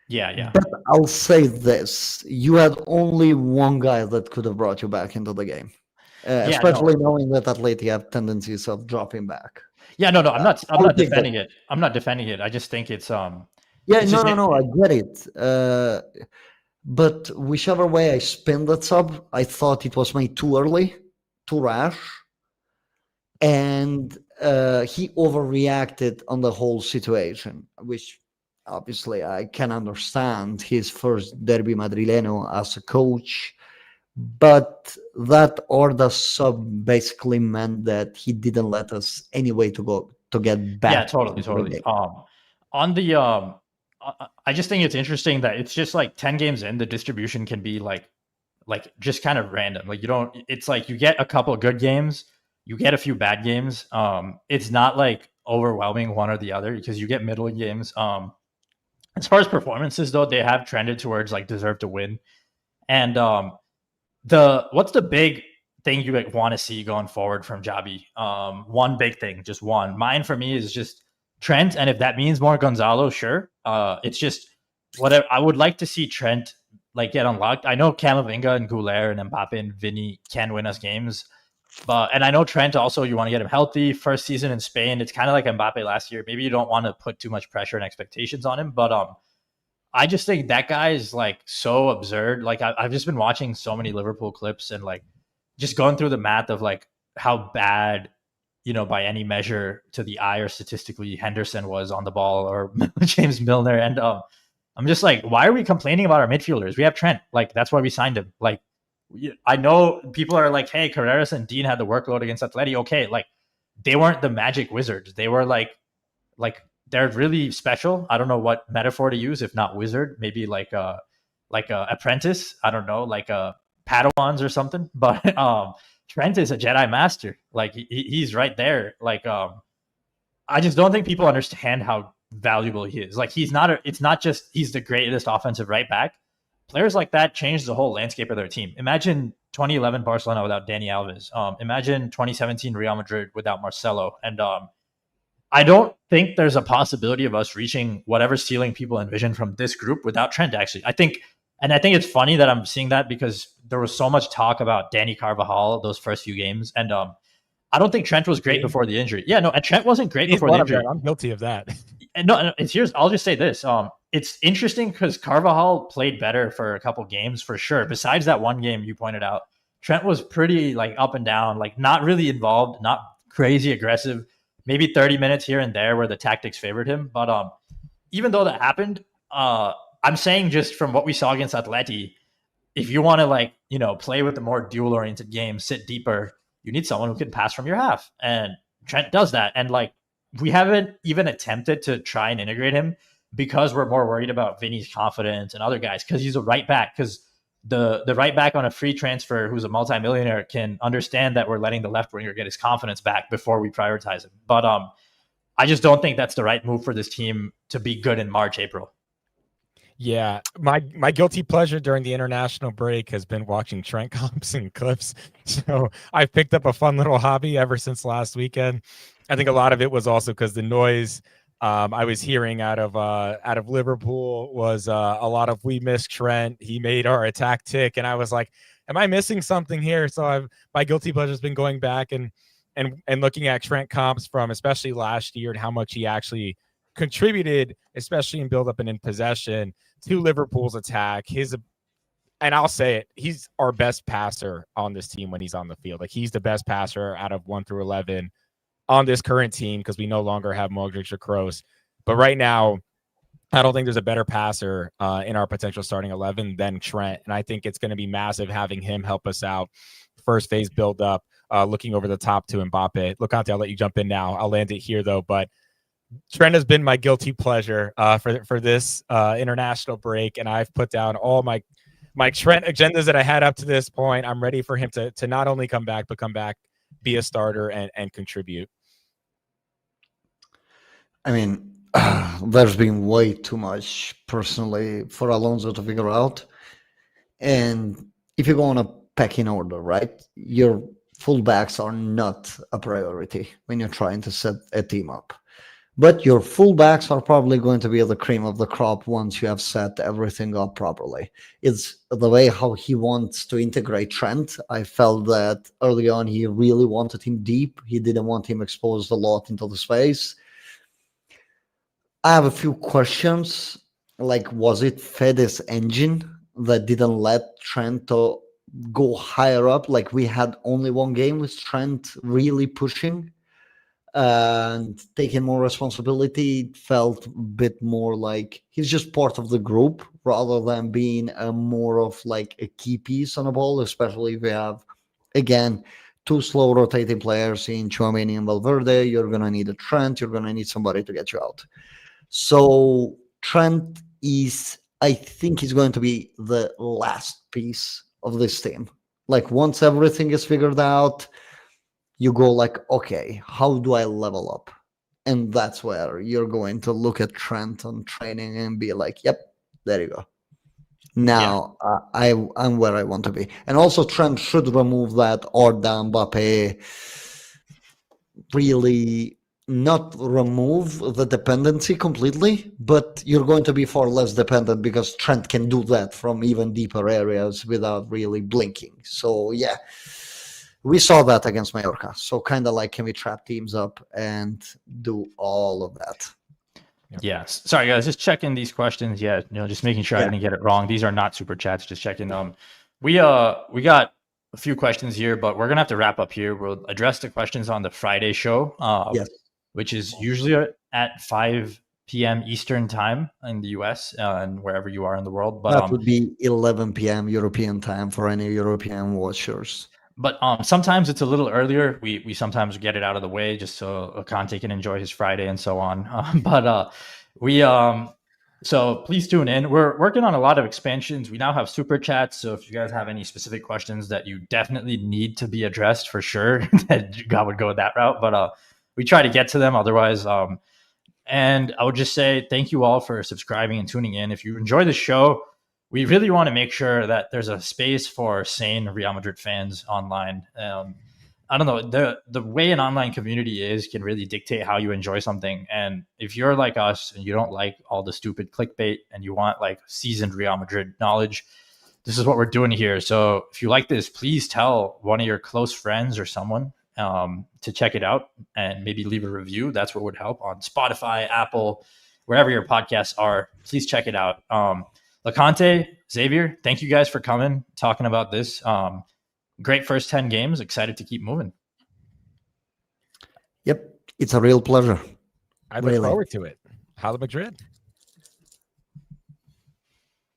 Yeah. But I'll say this: you had only one guy that could have brought you back into the game, especially knowing that Atleti have tendencies of dropping back. Yeah, no, I'm not defending it. I'm not defending it. I just think it's Yeah, it's no, I get it. But whichever way I spin that sub, I thought it was made too early, too rash. And he overreacted on the whole situation, which obviously I can understand. His first Derby Madrileno as a coach, but that Arda sub basically meant that he didn't let us any way to get back. Yeah, totally. On the I just think it's interesting that it's just like 10 games in, the distribution can be like just kind of random. Like it's like you get a couple of good games, you get a few bad games. It's not like overwhelming one or the other because you get middling games. As far as performances though, they have trended towards like deserve to win. And what's the big thing you like want to see going forward from Xabi? One big thing, just one. Mine for me is just Trent, and if that means more Gonzalo, sure. It's just whatever. I would like to see Trent like get unlocked. I know Camavinga and Guler and Mbappe and Vini can win us games, and I know Trent also. You want to get him healthy. First season in Spain, it's kind of like Mbappe last year. Maybe you don't want to put too much pressure and expectations on him, but I just think that guy is like so absurd. Like I've just been watching so many Liverpool clips and like just going through the math of like how bad, by any measure to the eye or statistically Henderson was on the ball or James Milner. And I'm just like, why are we complaining about our midfielders? We have Trent. Like, that's why we signed him. Like, I know people are like, hey, Carreras and Dean had the workload against Atleti. Okay, like they weren't the magic wizards. They were like they're really special. I don't know what metaphor to use, if not wizard, maybe like a apprentice. I don't know, like a Padawans or something. But Trent is a Jedi master. Like he's right there. Like I just don't think people understand how valuable he is. Like it's not just he's the greatest offensive right back. Players like that change the whole landscape of their team. Imagine 2011 Barcelona without Dani Alves. Imagine 2017 Real Madrid without Marcelo. And I don't think there's a possibility of us reaching whatever ceiling people envision from this group without Trent, actually. I think it's funny that I'm seeing that because there was so much talk about Danny Carvajal those first few games. And I don't think Trent was great before the injury. Yeah, no, and Trent wasn't great before the injury. I'm guilty of that. And I'll just say this. It's interesting because Carvajal played better for a couple games for sure. Besides that one game you pointed out, Trent was pretty like up and down, like not really involved, not crazy aggressive. Maybe 30 minutes here and there where the tactics favored him. But even though that happened, I'm saying just from what we saw against Atleti, if you want to play with the more duel-oriented game, sit deeper, you need someone who can pass from your half. And Trent does that. And we haven't even attempted to try and integrate him because we're more worried about Vinny's confidence and other guys because he's a right back. Because the right back on a free transfer who's a multimillionaire can understand that we're letting the left winger get his confidence back before we prioritize him. But I just don't think that's the right move for this team to be good in March, April. Yeah, my guilty pleasure during the international break has been watching Trent comps and clips. So I've picked up a fun little hobby ever since last weekend. I think a lot of it was also because the noise I was hearing out of Liverpool was a lot of "we miss Trent. He made our attack tick," and I was like, "Am I missing something here?" So my guilty pleasure has been going back and and looking at Trent comps from especially last year and how much he actually contributed, especially in build up and in possession to Liverpool's attack. And I'll say it, he's our best passer on this team when he's on the field. Like, he's the best passer out of 1 through 11 on this current team because we no longer have Modric or Kroos. But right now, I don't think there's a better passer in our potential starting 11 than Trent. And I think it's going to be massive having him help us out. First phase build up, looking over the top to Mbappe. Loconte, I'll let you jump in now. I'll land it here, though. But Trent has been my guilty pleasure for this international break. And I've put down all my Trent agendas that I had up to this point. I'm ready for him to not only come back, but come back, be a starter, and contribute. I mean, there's been way too much personally for Alonso to figure out. And if you go on a pecking order, right, your fullbacks are not a priority when you're trying to set a team up. But your fullbacks are probably going to be the cream of the crop once you have set everything up properly. It's the way how he wants to integrate Trent. I felt that early on he really wanted him deep. He didn't want him exposed a lot into the space. I have a few questions. Like, was it Fede's engine that didn't let Trent to go higher up? Like, we had only one game with Trent really pushing and taking more responsibility. It felt a bit more like he's just part of the group rather than being more of like a key piece on a ball, especially if we have, again, two slow rotating players in Tchouameni and Valverde. You're going to need a Trent. You're going to need somebody to get you out. So Trent is, I think he's going to be the last piece of this team. Like, once everything is figured out, you go like, okay, how do I level up? And that's where you're going to look at Trent on training and be like, yep, there you go. Now I'm where I want to be. And also Trent should remove that Arda Mbappe, really not remove the dependency completely, but you're going to be far less dependent because Trent can do that from even deeper areas without really blinking. So yeah, we saw that against Mallorca. So kind of like, can we trap teams up and do all of that? Yeah. Sorry, guys. Just checking these questions. Yeah. Just making sure I didn't get it wrong. These are not super chats. Just checking them. We got a few questions here, but we're gonna have to wrap up here. We'll address the questions on the Friday show, which is usually at 5 p.m. Eastern time in the US and wherever you are in the world. But that would be 11 p.m. European time for any European watchers. But sometimes it's a little earlier. We sometimes get it out of the way just so Loconte can enjoy his Friday and so on. So please tune in. We're working on a lot of expansions. We now have super chats. So if you guys have any specific questions that you definitely need to be addressed, for sure, that God would go that route. But we try to get to them otherwise. And I would just say thank you all for subscribing and tuning in. If you enjoy the show, we really want to make sure that there's a space for sane Real Madrid fans online. I don't know, the way an online community is can really dictate how you enjoy something. And if you're like us and you don't like all the stupid clickbait and you want like seasoned Real Madrid knowledge, this is what we're doing here. So if you like this, please tell one of your close friends or someone to check it out and maybe leave a review. That's what would help on Spotify, Apple, wherever your podcasts are. Please check it out. Loconte, Xavier, thank you guys for coming, talking about this. Great first 10 games. Excited to keep moving. Yep. It's a real pleasure. I look forward to it. Hala Madrid.